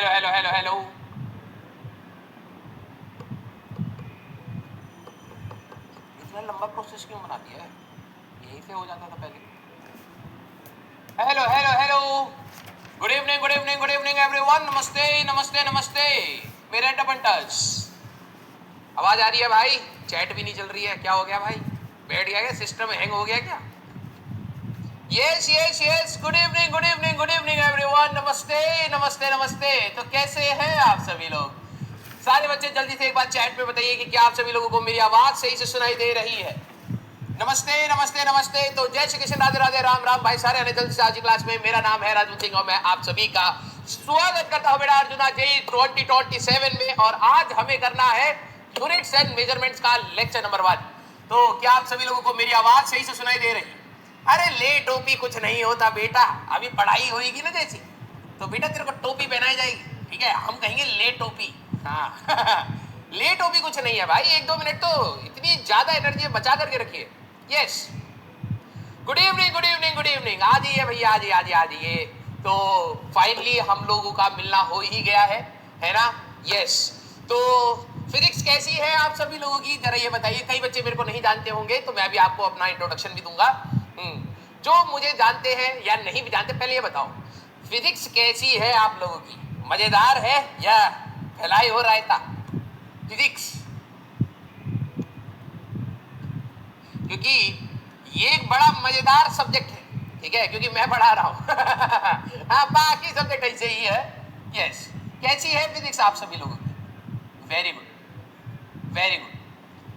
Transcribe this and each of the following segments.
Hello hello hello hello. इतना लंबा process क्यों बना दिया है? यहीं से हो जाता था पहले। Hello hello hello. Good evening good evening good evening everyone. नमस्ते नमस्ते नमस्ते मेरे टपंटस। आवाज आ रही है भाई? चैट भी नहीं चल रही है, क्या हो गया भाई? बैठ गया क्या? सिस्टम हैंग हो गया क्या? Yes yes yes. Good evening good evening good evening everyone. नमस्ते नमस्ते नमस्ते। तो कैसे हैं आप सभी लोग? सारे बच्चे जल्दी से एक बार चैट में बताइए कि क्या आप सभी लोगों को मेरी आवाज सही से सुनाई दे रही है? नमस्ते नमस्ते नमस्ते। तो जय श्री कृष्ण, राधे राधे, राम राम भाई सारे आने जल्दी से आज की क्लास में। मेरा नाम है राजू सिंह और मैं आप सभी का स्वागत करता हूं बेटा अर्जुना जेई 2027 में। और आज हमें करना है यूनिट्स एंड मेजरमेंट्स का लेक्चर नंबर 1। तो क्या आप सभी लोगों को मेरी आवाज सही से सुनाई दे रही है? अरे ले टोपी कुछ नहीं होता बेटा, अभी पढ़ाई होगी ना जैसी तो बेटा तेरे को टोपी पहनाई जाएगी, ठीक है? हम कहेंगे ले टोपी। हाँ ले टोपी कुछ नहीं है भाई, 1-2 मिनट तो इतनी ज्यादा एनर्जी बचा करके रखिए। Yes good evening good evening good evening. आ जाइए भैया, आ जाइए आ जाइए आ जाइए। तो फाइनली हम लोगों का मिलना हो ही गया है ना? यस। तो फिजिक्स कैसी है आप सभी लोगों की, जरा ये बताइए। कई बच्चे मेरे को नहीं जानते होंगे तो मैं भी आपको अपना इंट्रोडक्शन भी दूंगा। जो मुझे जानते हैं या नहीं भी जानते, पहले ये बताओ फिजिक्स कैसी है आप लोगों की? मजेदार है या फैलाई हो रायता? फिजिक्स, क्योंकि ये एक बड़ा मजेदार सब्जेक्ट है, ठीक है? क्योंकि मैं पढ़ा रहा हूं हाँ, बाकी सब्जेक्ट ऐसे ही है। यस, कैसी है फिजिक्स आप सभी लोगों की? Very good very good.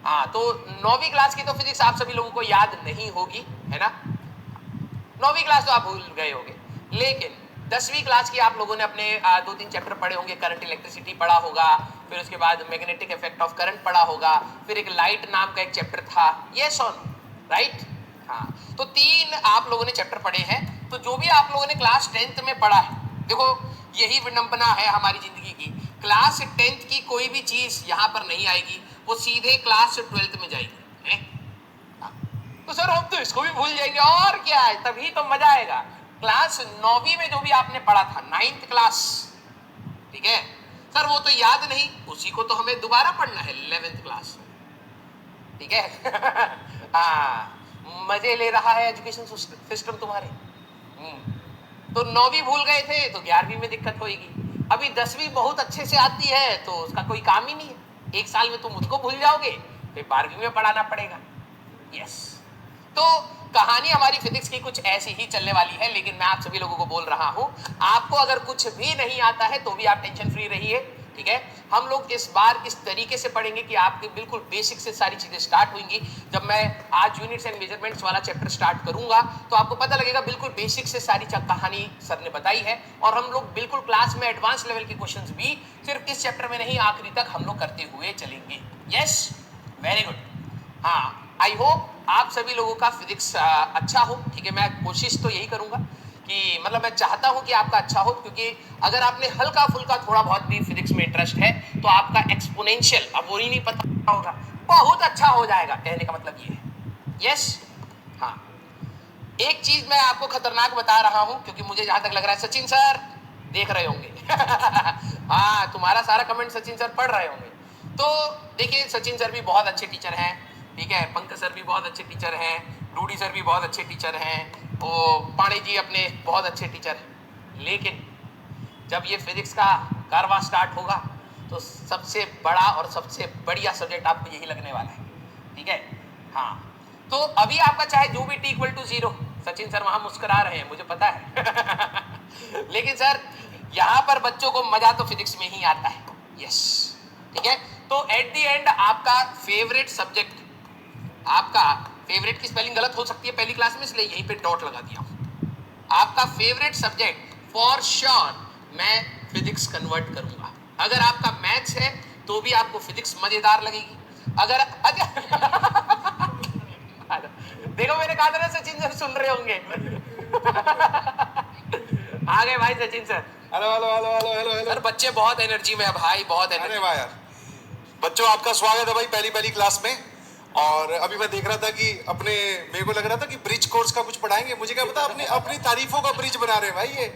हाँ, तो 9वीं क्लास की तो फिजिक्स आप सभी लोगों को याद नहीं होगी, है ना? 9वीं क्लास तो आप भूल गए होंगे, लेकिन 10वीं क्लास की आप लोगों ने अपने 2-3 चैप्टर पढ़े होंगे। करंट इलेक्ट्रिसिटी पढ़ा होगा, फिर उसके बाद मैग्नेटिक इफेक्ट ऑफ करंट पढ़ा होगा, फिर एक लाइट नाम का एक चैप्टर था। यस और नो, राइट? हाँ, तो 3 आप लोगों ने चैप्टर पढ़े हैं। तो जो भी आप लोगों ने क्लास 10th में पढ़ा है, देखो यही विडंबना है हमारी जिंदगी की। क्लास 10th की कोई भी चीज यहाँ पर नहीं आएगी, वो सीधे क्लास 12th में जाएगी, है? तो सर हम तो इसको भी भूल जाएंगे, और क्या है, तभी तो मजा आएगा। क्लास 9वीं में जो भी आपने पढ़ा था, 9th क्लास, ठीक है सर, वो तो याद नहीं, उसी को तो हमें दोबारा पढ़ना है 11th क्लास, ठीक है हाँ, मजे ले रहा है एजुकेशन सिस्टम तुम्हारे। तो 9वीं भूल गए थे तो 11वीं में दिक्कत होगी। अभी 10वीं बहुत अच्छे से आती है तो उसका कोई काम ही नहीं है। एक साल में तुम उसको भूल जाओगे, फिर 12वीं में पढ़ाना पड़ेगा। यस, तो कहानी हमारी फिजिक्स की कुछ ऐसी ही चलने वाली है। लेकिन मैं आप सभी लोगों को बोल रहा हूं, आपको अगर कुछ भी नहीं आता है तो भी आप टेंशन फ्री रहिए, ठीक है? हम लोग इस बार इस तरीके से पढ़ेंगे कि आपके बिल्कुल बेसिक से सारी चीजें स्टार्ट होंगी। जब मैं आज यूनिट्स एंड मेजरमेंट्स वाला चैप्टर स्टार्ट करूंगा तो आपको पता लगेगा बिल्कुल बेसिक से सारी कहानी सर ने बताई है। और हम लोग बिल्कुल क्लास में एडवांस लेवल के क्वेश्चंस भी सिर्फ इस चैप्टर में नहीं, आखिरी तक हम लोग करते हुए चलेंगे। Yes, very good. हाँ, आई होप आप सभी लोगों का फिजिक्स अच्छा हो, ठीक है? मैं कोशिश तो यही करूंगा कि मतलब मैं चाहता हूं कि आपका अच्छा हो, क्योंकि अगर आपने हल्का फुल्का थोड़ा बहुत भी फिजिक्स में इंटरेस्ट है तो आपका एक्सपोनेंशियल, अब वो ही नहीं पता होगा, बहुत अच्छा हो जाएगा। कहने का मतलब ये है। यस, हाँ, एक चीज मैं आपको खतरनाक बता रहा हूं, क्योंकि मुझे जहां तक लग रहा है सचिन सर देख रहे होंगे हाँ, तुम्हारा सारा कमेंट सचिन सर पढ़ रहे होंगे। तो देखिए, सचिन सर भी बहुत अच्छे टीचर हैं, ठीक है? पंकज सर भी बहुत अच्छे टीचर हैं, डूडी सर भी बहुत अच्छे टीचर हैं, वो पाणे जी अपने बहुत अच्छे टीचर हैं। लेकिन जब ये फिजिक्स का कारवां स्टार्ट होगा तो सबसे बड़ा और सबसे बढ़िया सब्जेक्ट आपको यही लगने वाला है, ठीक है? हाँ, तो अभी आपका चाहे जो भी t=0, सचिन सर वहां मुस्कुरा रहे हैं, मुझे पता है लेकिन सर यहां पर बच्चों को मजा तो फिजिक्स में ही आता है। यस, ठीक है? तो एट द एंड आपका फेवरेट सब्जेक्ट, आपका फेवरेट की स्पेलिंग गलत हो सकती है पहली क्लास में, इसलिए यहीं पे डॉट लगा दिया। आपका फेवरेट सब्जेक्ट फॉर श्योर मैं फिजिक्स कन्वर्ट करूंगा। अगर आपका मैथ्स है तो भी आपको फिजिक्स मजेदार लगेगी। अगर देखो, मैंने कहा था ना सचिन सर सुन रहे होंगे आ गए भाई Sachin sir. Hello hello hello hello hello hello sir बच्चे बहुत एनर्जी में है भाई, बहुत अरे एनर्जी। वाह यार, बच्चों आपका स्वागत है भाई पहली क्लास में। और अभी मैं देख रहा था कि मेरे को लग रहा था कि ब्रिज कोर्स का कुछ पढ़ाएंगे, मुझे क्या पता अपनी अपनी तारीफों का ब्रिज बना रहे हैं भाई ये।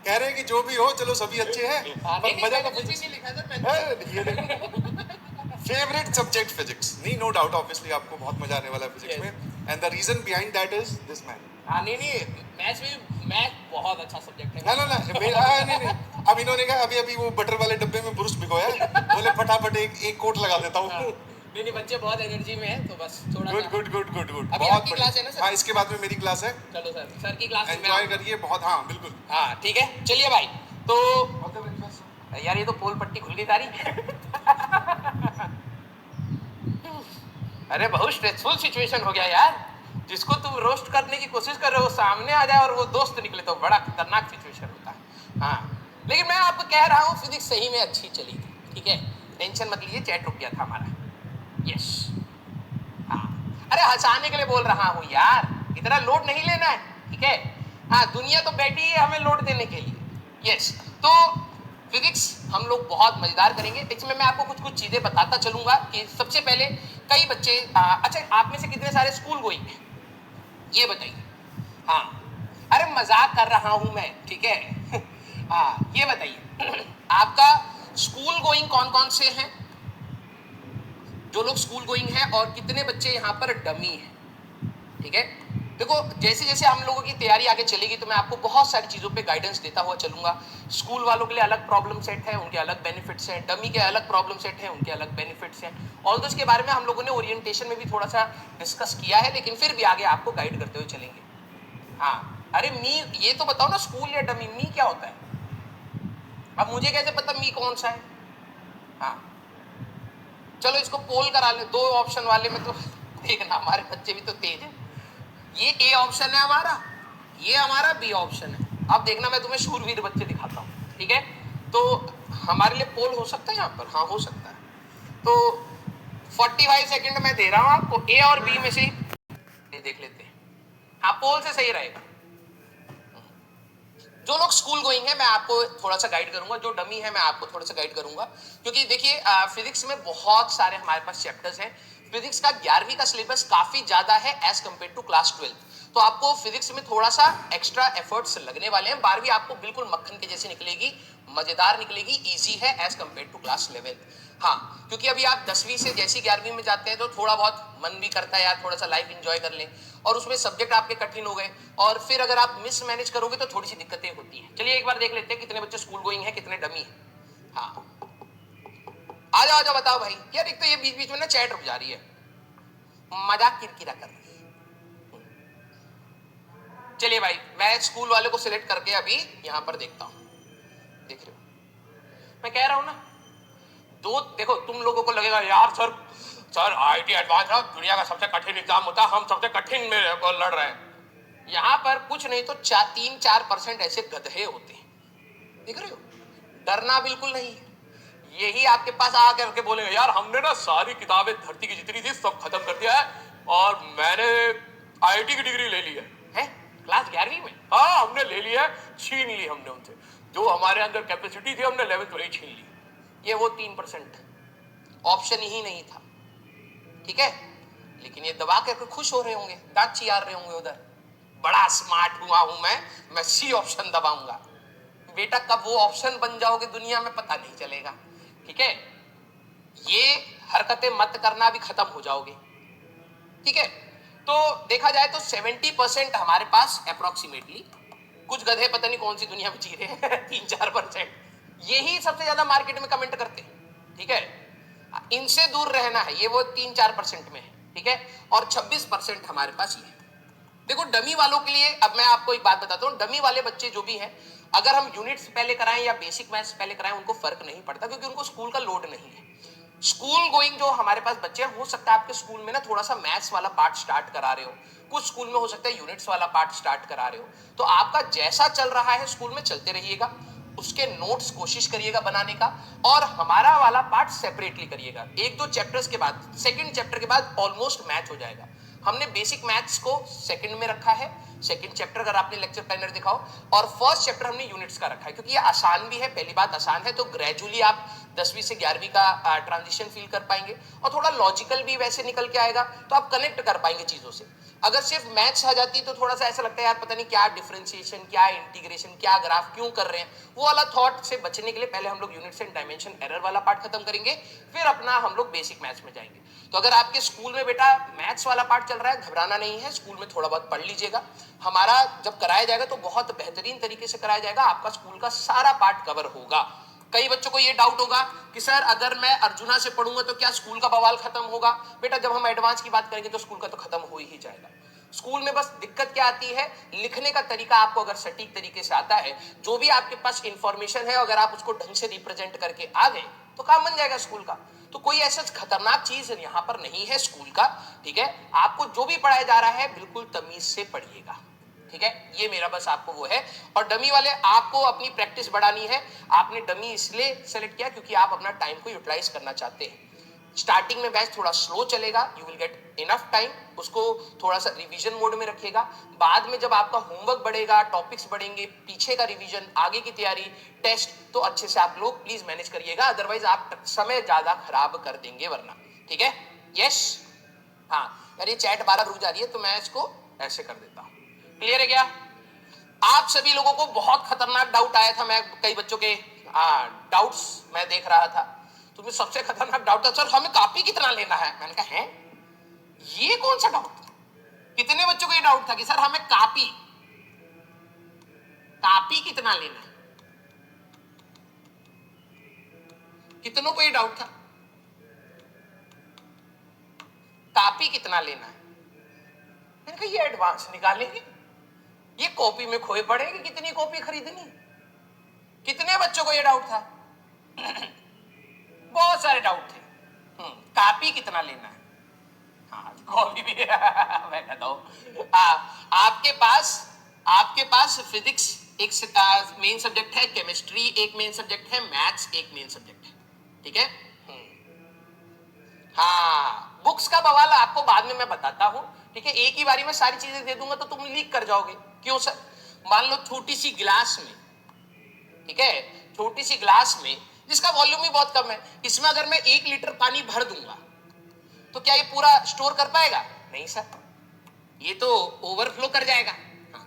कह रहे हैं कि जो भी हो चलो सभी अच्छे हैं हाँ, पर नहीं, मजा मैंने तो कुछ भी फिजिक्स नहीं लिखा सर, मैंने ये देखो फेवरेट सब्जेक्ट फिजिक्स नहीं नो डाउट ऑब्वियसली आपको बहुत मजा आने वाला है फिजिक्स Yes. में and the reason behind that is this man हाँ, नहीं, मैथ बहुत अच्छा सब्जेक्ट है। ना ना ना नहीं नहीं अब इन्होंने कहा अभी अभी वो बटर वाले डब्बे में ब्रूस भिगोया है बोले फटाफट एक कोट लगा देता हाँ, हूँ नहीं, बच्चे बहुत एनर्जी में है, तो बस थोड़ा गुड सा। गुड गुड गुड गुड अभी बहुत आपकी क्लास है ना सर? हाँ इसके बाद में मेरी क्लास है चलो सर की क्लास में मैं एंजॉय आऊँगा। करिए बहुत हाँ बिल्कुल हाँ, ठीक है, चलिए भाई। तो यार ये तो पोल पट्टी खुल गई सारी। अरे बहुत स्ट्रेसफुल सिचुएशन हो गया यार। जिसको तुम रोस्ट करने की कोशिश कर रहे हो सामने आ जाए और वो दोस्त निकले तो बड़ा खतरनाक सिचुएशन होता है। हाँ, लेकिन मैं आपको कह रहा हूँ फिजिक्स सही में अच्छी चली थी, ठीक है, टेंशन मत लीजिए, चैट रुक गया था हमारा। यस, हाँ, अरे हंसाने के लिए बोल रहा हूँ यार, इतना लोड नहीं लेना है, ठीक है। हाँ, दुनिया तो बैठी है हमें लोड देने के लिए। यस, तो फिजिक्स हम लोग बहुत मजेदार करेंगे। इसमें मैं आपको कुछ कुछ चीजें बताता चलूंगा कि सबसे पहले कई बच्चे अच्छा, आप में से कितने सारे स्कूल गोइंग हैं ये बताइए। हाँ, अरे मजाक कर रहा हूं मैं, ठीक है। हाँ, ये बताइए आपका स्कूल गोइंग कौन कौन से हैं, जो लोग स्कूल गोइंग हैं, और कितने बच्चे यहाँ पर डमी हैं, ठीक है। देखो जैसे जैसे हम लोगों की तैयारी आगे चलेगी तो मैं आपको बहुत सारी चीज़ों पे गाइडेंस देता हुआ चलूंगा। स्कूल वालों के लिए अलग प्रॉब्लम सेट है, उनके अलग बेनिफिट्स हैं, डमी के अलग प्रॉब्लम सेट हैं, उनके अलग बेनिफिट्स हैं। ऑल दो इसके बारे में हम लोगों ने ओरिएंटेशन में भी थोड़ा सा डिस्कस किया है, लेकिन फिर भी आगे आपको गाइड करते हुए चलेंगे। हाँ, अरे मी ये तो बताओ ना, स्कूल या डमी, मी क्या होता है? अब मुझे कैसे पता मी कौन सा है? हाँ, चलो इसको पोल करा ले, दो ऑप्शन वाले में तो देखना हमारे बच्चे भी तो तेज है। ये ए ऑप्शन है हमारा, ये हमारा बी ऑप्शन है। अब देखना मैं तुम्हें शूरवीर बच्चे दिखाता हूँ, ठीक है। तो हमारे लिए पोल हो सकता है यहाँ पर? हाँ, हो सकता है। तो 45 सेकंड मैं दे रहा हूँ आपको, ए और बी में से ही देख लेते हैं। हाँ, पोल से सही रहेगा। जो लोग स्कूल गोइंग है मैं आपको थोड़ा सा गाइड करूंगा, जो डमी है मैं आपको थोड़ा सा गाइड करूंगा, क्योंकि देखिए फिजिक्स में बहुत सारे हमारे पास चैप्टर्स हैं। फिजिक्स का 11वीं का सिलेबस काफी ज्यादा है एज कम्पेयर टू क्लास 12, तो आपको फिजिक्स में थोड़ा सा एक्स्ट्रा एफर्ट्स लगने वाले हैं। 12वीं आपको बिल्कुल मक्खन के जैसी निकलेगी, मजेदार निकलेगी, इजी है एज कम्पेयर टू क्लास 11। हाँ, क्योंकि अभी आप 10वीं से जैसी 11वीं में जाते हैं तो थोड़ा बहुत मन भी करता है यार थोड़ा सा लाइफ एंजॉय कर लें, और उसमें सब्जेक्ट आपके कठिन हो गए, और फिर अगर आप मिस मैनेज करोगे तो थोड़ी सी दिक्कतें होती हैं। चलिए एक बार देख लेते हैं कितने बच्चे स्कूल गोइंग हैं, कितने डमी हैं। हाँ, आ जाओ बताओ भाई। यार एक तो ये बीच बीच में ना चैट रुक जा रही है, मजाक किरकिरा कर रही है। चलिए भाई, मैं स्कूल वाले को सिलेक्ट करके अभी यहां पर देखता हूं। देख रहे हो मैं कह रहा हूं ना, दो देखो, तुम लोगों को लगेगा यार सर आईटी एडवांस है, दुनिया का सबसे कठिन एग्जाम होता है, हम सबसे कठिन में लड़ रहे हैं। यहाँ पर कुछ नहीं तो 3-4% ऐसे गधे होते हैं, देख रहे हो। डरना बिल्कुल नहीं है। यही आपके पास आकर के बोलेंगे यार हमने ना सारी किताबें धरती की जितनी थी सब खत्म कर दिया है, और मैंने आईटी की डिग्री ले ली है क्लास 11वीं में। हाँ, हमने ले लिया है, छीन ली हमने उनसे, जो हमारे अंदर कैपेसिटी थी हमने 11th में ही छीन ली। ये वो 3% ऑप्शन ही नहीं था, ठीक है। लेकिन ये दबा करके खुश हो रहे होंगे, दांत चियार रहे होंगे उधर, बड़ा स्मार्ट हुआ हूं मैं सी ऑप्शन दबाऊंगा। बेटा कब वो ऑप्शन बन जाओगे दुनिया में पता नहीं चलेगा, ठीक है। ये हरकतें मत करना, भी खत्म हो जाओगे, ठीक है। तो देखा जाए तो 70% हमारे पास अप्रोक्सीमेटली, कुछ गधे पता नहीं कौन सी दुनिया में जी रहे हैं 3-4% यही सबसे ज्यादा मार्केट में कमेंट करते हैं, ठीक है। इनसे दूर रहना है, ये वो 3-4% में है, ठीक है। और 26% हमारे पास ये है। देखो डमी वालों के लिए अब मैं आपको एक बात बताता हूँ, डमी वाले बच्चे जो भी हैं, अगर हम यूनिट्स पहले कराएं या बेसिक मैथ्स पहले कराएं उनको फर्क नहीं पड़ता, क्योंकि उनको स्कूल का लोड नहीं है। स्कूल गोइंग जो हमारे पास बच्चे हैं, हो सकता है आपके स्कूल में ना थोड़ा सा मैथ्स वाला पार्ट स्टार्ट करा रहे हो, कुछ स्कूल में हो सकता है यूनिट्स वाला पार्ट स्टार्ट करा रहे हो। तो आपका जैसा चल रहा है स्कूल में चलते रहिएगा, उसके नोट्स कोशिश करिएगा बनाने का, और हमारा वाला पार्ट सेपरेटली करिएगा। 1-2 चैप्टर्स के बाद, सेकंड चैप्टर के बाद ऑलमोस्ट मैच हो जाएगा। हमने बेसिक मैथ्स को सेकंड में रखा है, सेकंड चैप्टर अगर आपने लेक्चर प्लानर दिखाओ, और फर्स्ट चैप्टर हमने यूनिट्स का रखा है, क्योंकि ये आसान भी है। पहली बात आसान है, तो ग्रेजुअली आप 10वीं से 11वीं का ट्रांजिशन फील कर पाएंगे, और थोड़ा लॉजिकल भी वैसे निकल के आएगा, तो आप कनेक्ट कर पाएंगे चीजों से। अगर सिर्फ मैथ्स आ जाती तो थोड़ा सा ऐसा लगता है यार पता नहीं क्या डिफरेंशिएशन, क्या इंटीग्रेशन, क्या ग्राफ क्यों कर रहे हैं। वो वाला थॉट से बचने के लिए पहले हम लोग यूनिट्स एंड डायमेंशन एरर वाला पार्ट खत्म करेंगे, फिर अपना हम लोग बेसिक मैथ्स में जाएंगे। तो अगर आपके स्कूल में बेटा मैथ्स वाला पार्ट चल रहा है, घबराना नहीं है, स्कूल में थोड़ा बहुत पढ़ लीजिएगा। हमारा जब कराया जाएगा तो बहुत बेहतरीन तरीके से कराया जाएगा, आपका स्कूल का सारा पार्ट कवर होगा। कई बच्चों को ये डाउट होगा कि सर अगर मैं अर्जुना से पढ़ूंगा तो क्या स्कूल का बवाल खत्म होगा? बेटा जब हम एडवांस की बात करेंगे तो स्कूल का तो खत्म हो ही जाएगा। स्कूल में बस दिक्कत क्या आती है, लिखने का तरीका आपको अगर सटीक तरीके से आता है, जो भी आपके पास इंफॉर्मेशन है अगर आप उसको ढंग से रिप्रेजेंट करके आ गए तो काम बन जाएगा स्कूल का। तो कोई ऐसा खतरनाक चीज यहाँ पर नहीं है स्कूल का, ठीक है। आपको जो भी पढ़ाया जा रहा है बिल्कुल तमीज से पढ़िएगा, ठीक है। ये मेरा बस आपको वो है। और डमी वाले आपको अपनी प्रैक्टिस बढ़ानी है। आपने डमी इसलिए सेलेक्ट किया क्योंकि आप अपना टाइम को यूटिलाइज करना चाहते हैं। स्टार्टिंग में बैच थोड़ा स्लो चलेगा, you will get enough time, उसको थोड़ा सा रिवीजन मोड में रखिएगा। बाद में जब आपका होमवर्क बढ़ेगा, टॉपिक्स बढ़ेंगे, पीछे का रिवीजन, आगे की तैयारी, टेस्ट, तो अच्छे से आप लोग प्लीज मैनेज करिएगा, अदरवाइज आप समय ज्यादा खराब कर देंगे वरना, ठीक है। यस, हाँ यार ये चैट 12 रुक जा रही है तो मैं इसको ऐसे कर देता हूँ। क्लियर है क्या? आप सभी लोगों को बहुत खतरनाक डाउट आया था, मैं कई बच्चों के डाउट्स मैं देख रहा था, तो मुझे सबसे खतरनाक डाउट था सर हमें कॉपी कितना लेना है। मैंने कहा है ये कौन सा डाउट? कितने बच्चों को ये डाउट था कि सर हमें कॉपी कितना लेना है? कितनों को ये डाउट था कॉपी कितना लेना है? मैंने कहा ये एडवांस निकालेंगे, ये कॉपी में खोए पड़ेगी, कितनी कॉपी खरीदनी? कितने बच्चों को ये डाउट था? बहुत सारे डाउट थे। कॉपी कितना लेना है? हाँ कॉपी भी मैं कहता हूँ आपके पास फिजिक्स एक मेन सब्जेक्ट है, केमिस्ट्री एक मेन सब्जेक्ट है, मैथ्स एक मेन सब्जेक्ट है, ठीक है। हाँ बुक्स का बवाल आपको बाद में मैं बताता हूँ, ठीक है। एक ही बारी में सारी चीजें दे दूंगा तो तुम लीक कर जाओगे। क्यों सर? मान लो छोटी सी गिलास में, ठीक है, छोटी सी ग्लास में जिसका वॉल्यूम ही बहुत कम है, इसमें अगर मैं 1 लीटर पानी भर दूंगा तो क्या ये पूरा स्टोर कर पाएगा? नहीं सर, ये तो ओवरफ्लो कर जाएगा। हाँ,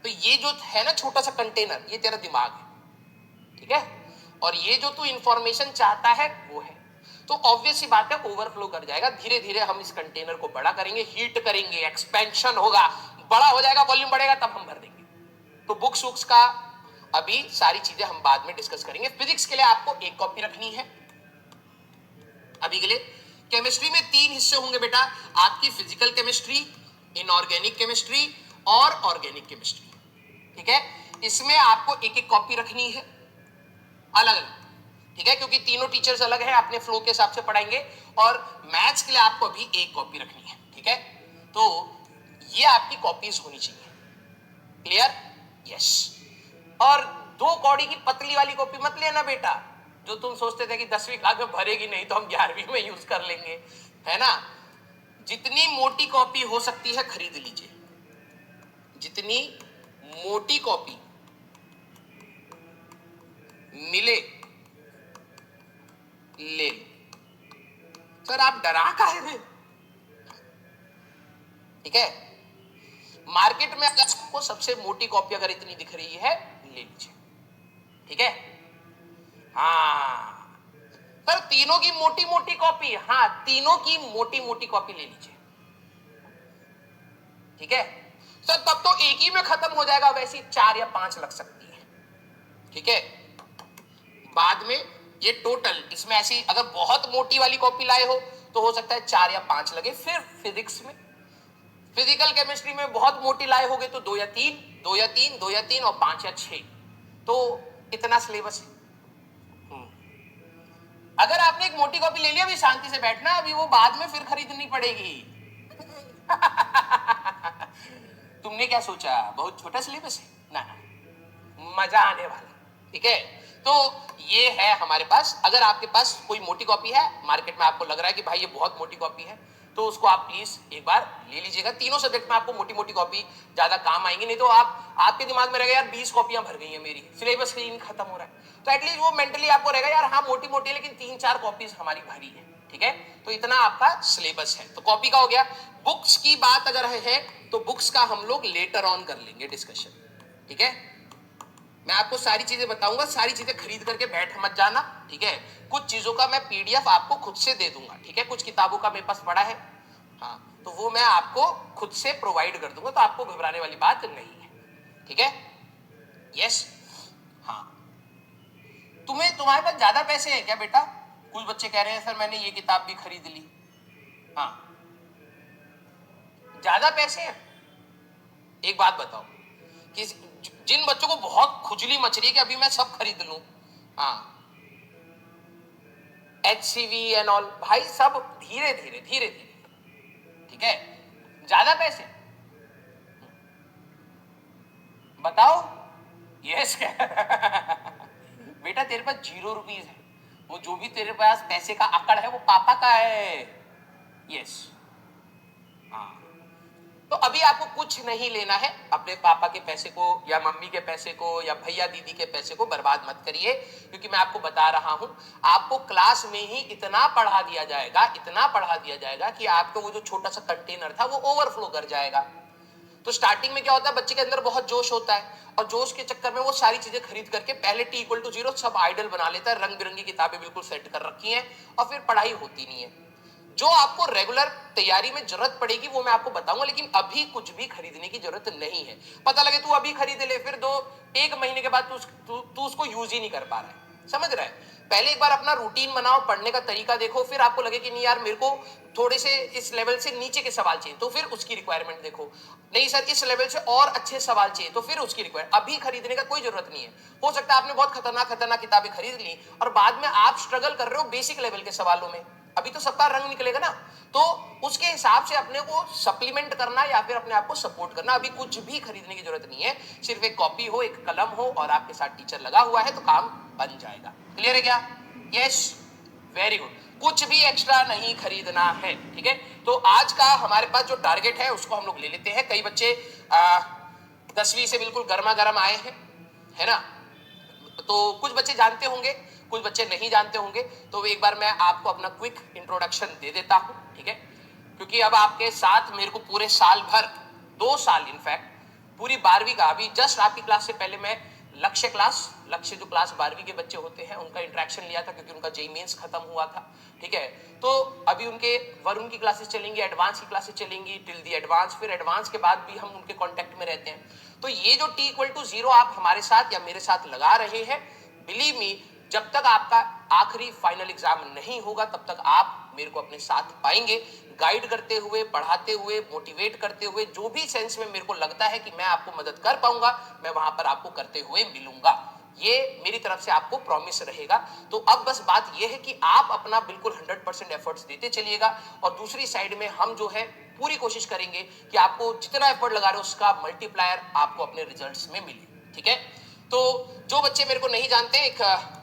तो ये जो है ना छोटा सा कंटेनर, ये तेरा दिमाग है, ठीक है। और ये जो तू इंफॉर्मेशन चाहता है वो है, तो ऑब्वियस सी बात है ओवरफ्लो कर जाएगा। धीरे धीरे हम इस कंटेनर को बड़ा करेंगे, हीट करेंगे, एक्सपेंशन होगा, बड़ा हो जाएगा, वॉल्यूम बढ़ेगा, तब हम भर देंगे। तो बुक्स का अभी सारी चीजें हम बाद में डिस्कस करेंगे। फिजिक्स के लिए आपको 1 कॉपी रखनी है अभी के लिए। केमिस्ट्री में 3 हिस्से होंगे बेटा, आपकी फिजिकल केमिस्ट्री, इनऑर्गेनिक केमिस्ट्री और ऑर्गेनिक केमिस्ट्री, ठीक है। इसमें आपको 1-1 कॉपी रखनी है अलग अलग, ठीक है, क्योंकि तीनों टीचर्स अलग हैं, अपने फ्लो के हिसाब से पढ़ाएंगे। और मैथ्स के लिए आपको अभी 1 कॉपी रखनी है, ठीक है। तो ये आपकी कॉपीज होनी चाहिए, क्लियर? यस। और 2 कौड़ी की पतली वाली कॉपी मत लेना बेटा, जो तुम सोचते थे कि 10वीं क्लास में भरेगी नहीं तो हम 11वीं में यूज कर लेंगे, है ना। जितनी मोटी कॉपी हो सकती है खरीद लीजिए, जितनी मोटी कॉपी मिले ले लो। सर आप डरा काहे रहे? ठीक है, मार्केट में अगर आपको सबसे मोटी कॉपी अगर इतनी दिख रही है ले लीजिए, ठीक है। हाँ सर तीनों की मोटी मोटी कॉपी, हाँ तीनों की मोटी मोटी कॉपी ले लीजिए, ठीक है। सर तब तो एक ही में खत्म हो जाएगा, वैसे 4 या 5 लग सकती है, ठीक है। बाद में ये टोटल इसमें ऐसी अगर बहुत मोटी वाली कॉपी लाए हो तो हो सकता है 4 या 5 लगे। फिर फिजिक्स में, फिजिकल केमिस्ट्री में बहुत मोटी लाए होगे तो 2 या 3, 2 या 3, 2 या 3 और 5 या 6, तो इतना सिलेबस है। अगर आपने एक मोटी कॉपी ले लिया अभी शांति से बैठना, अभी वो बाद में फिर खरीदनी पड़ेगी। तुमने क्या सोचा बहुत छोटा सिलेबस है? ना मजा आने वाला, ठीक है। तो ये है हमारे पास। अगर आपके पास कोई मोटी कॉपी है, मार्केट में आपको लग रहा है कि भाई ये बहुत मोटी कॉपी है, तो उसको आप प्लीज एक बार ले लीजिएगा। तीनों सब्जेक्ट में आपको मोटी मोटी कॉपी ज्यादा काम आएंगी, नहीं तो आपके दिमाग में रहेगा यार 20 कॉपियां भर गई है मेरी, सिलेबस ही नहीं खत्म हो रहा है। तो एटलीस्ट वो मेंटली आपको रहेगा यार हाँ मोटी मोटी लेकिन 3-4 कॉपीज हमारी भरी है, ठीक है। तो इतना आपका सिलेबस है, तो कॉपी का हो गया। बुक्स की बात अगर है तो बुक्स का हम लोग लेटर ऑन कर लेंगे डिस्कशन, ठीक है। मैं आपको सारी चीजें बताऊंगा, सारी चीजें खरीद करके बैठ मत जाना, ठीक है। कुछ चीजों का मैं पीडीएफ आपको खुद से दे दूंगा, ठीक है। कुछ किताबों का मेरे पास पड़ा है, हाँ, तो वो मैं आपको खुद से प्रोवाइड कर दूंगा, तो आपको घबराने वाली बात नहीं है, ठीक है। यस, हाँ। तुम्हारे पास ज्यादा पैसे हैं क्या बेटा? कुछ बच्चे कह रहे हैं सर मैंने ये किताब भी खरीद ली। हाँ, ज्यादा पैसे हैं? एक बात बताओ कि जिन बच्चों को बहुत खुजली मच रही है कि अभी मैं सब खरीद लूं, हाँ, HCV एंड ऑल, भाई सब धीरे धीरे धीरे धीरे, ठीक है। ज्यादा पैसे बताओ। यस बेटा तेरे पास 0 रुपीज है, वो जो भी तेरे पास पैसे का आकड़ है वो पापा का है। यस, हाँ। तो अभी आपको कुछ नहीं लेना है, अपने पापा के पैसे को या मम्मी के पैसे को या भैया दीदी के पैसे को बर्बाद मत करिए, क्योंकि मैं आपको बता रहा हूं आपको क्लास में ही इतना पढ़ा दिया जाएगा, इतना पढ़ा दिया जाएगा कि आपको वो जो छोटा सा कंटेनर था वो ओवरफ्लो कर जाएगा। तो स्टार्टिंग में क्या होता है, बच्चे के अंदर बहुत जोश होता है और जोश के चक्कर में वो सारी चीजें खरीद करके पहले T=0 सब आइडल बना लेता है, रंग बिरंगी किताबें बिल्कुल सेट कर रखी हैं और फिर पढ़ाई होती नहीं है। जो आपको रेगुलर तैयारी में जरूरत पड़ेगी वो मैं आपको बताऊंगा, लेकिन अभी कुछ भी खरीदने की जरूरत नहीं है। पता लगे तू अभी खरीद ले, फिर 1 महीने के बाद तू उसको यूज ही नहीं कर पा रहा है, समझ रहा है। पहले एक बार अपना रूटीन बनाओ, पढ़ने का तरीका देखो, फिर आपको लगे कि नहीं यार मेरे को थोड़े से इस लेवल से नीचे के सवाल चाहिए, तो फिर उसकी रिक्वायरमेंट देखो। नहीं सर इस लेवल से और अच्छे सवाल चाहिए, तो फिर उसकी रिक्वायरमेंट। अभी खरीदने का कोई जरूरत नहीं है। हो सकता है आपने बहुत खतरनाक किताबें खरीद ली और बाद में आप स्ट्रगल कर रहे हो बेसिक लेवल के सवालों में, अभी तो सबका रंग निकलेगा ना, तो उसके हिसाब से अपने को सप्लीमेंट करना या फिर अपने आप को सपोर्ट करना। अभी कुछ भी खरीदने की जरूरत नहीं है, सिर्फ एक कॉपी हो, एक कलम हो और आपके साथ टीचर लगा हुआ है तो काम बन जाएगा। क्लियर है क्या? Yes, very good. कुछ भी एक्स्ट्रा नहीं खरीदना है, ठीक है। तो आज का हमारे पास जो टारगेट है उसको हम लोग ले लेते हैं। कई बच्चे 10वीं से बिल्कुल गर्मा गर्म आए हैं, है ना, तो कुछ बच्चे जानते होंगे, कुछ बच्चे नहीं जानते होंगे, तो एक बार मैं आपको अपना क्विक इंट्रोडक्शन दे देता हूं, ठीक है। क्योंकि अब आपके साथ मेरे को पूरे साल भर, 2 साल इनफैक्ट पूरी 12वीं का, अभी जस्ट आपकी क्लास से पहले मैं लक्ष्य जो क्लास 12वीं के बच्चे होते हैं उनका इंटरेक्शन लिया था, क्योंकि उनका जेईई मेंस खत्म हुआ था, ठीक है। तो अभी उनके वरुण की क्लासेस चलेंगी, एडवांस की क्लासेस चलेंगी टिल दी एडवांस, फिर एडवांस के बाद भी हम उनके कांटेक्ट में रहते हैं। तो ये जो T=0 आप हमारे साथ या मेरे साथ लगा रहे हैं, बिलीव मी, जब तक आपका आखिरी फाइनल एग्जाम नहीं होगा तब तक आप मेरे को अपने साथ पाएंगे, गाइड करते हुए, पढ़ाते हुए, मोटिवेट करते हुए। जो भी सेंस में मेरे को लगता है कि मैं आपको मदद कर पाऊंगा, मैं वहां पर आपको करते हुए मिलूंगा, ये मेरी तरफ से आपको प्रॉमिस रहेगा। तो अब बस बात ये है कि आप अपना बिल्कुल 100% एफर्ट्स देते चलिएगा और दूसरी साइड में हम जो है पूरी कोशिश करेंगे कि आपको जितना एफर्ट लगा रहे हो उसका मल्टीप्लायर आपको अपने रिजल्ट्स में मिले, ठीक है। तो जो बच्चे मेरे को नहीं जानते, एक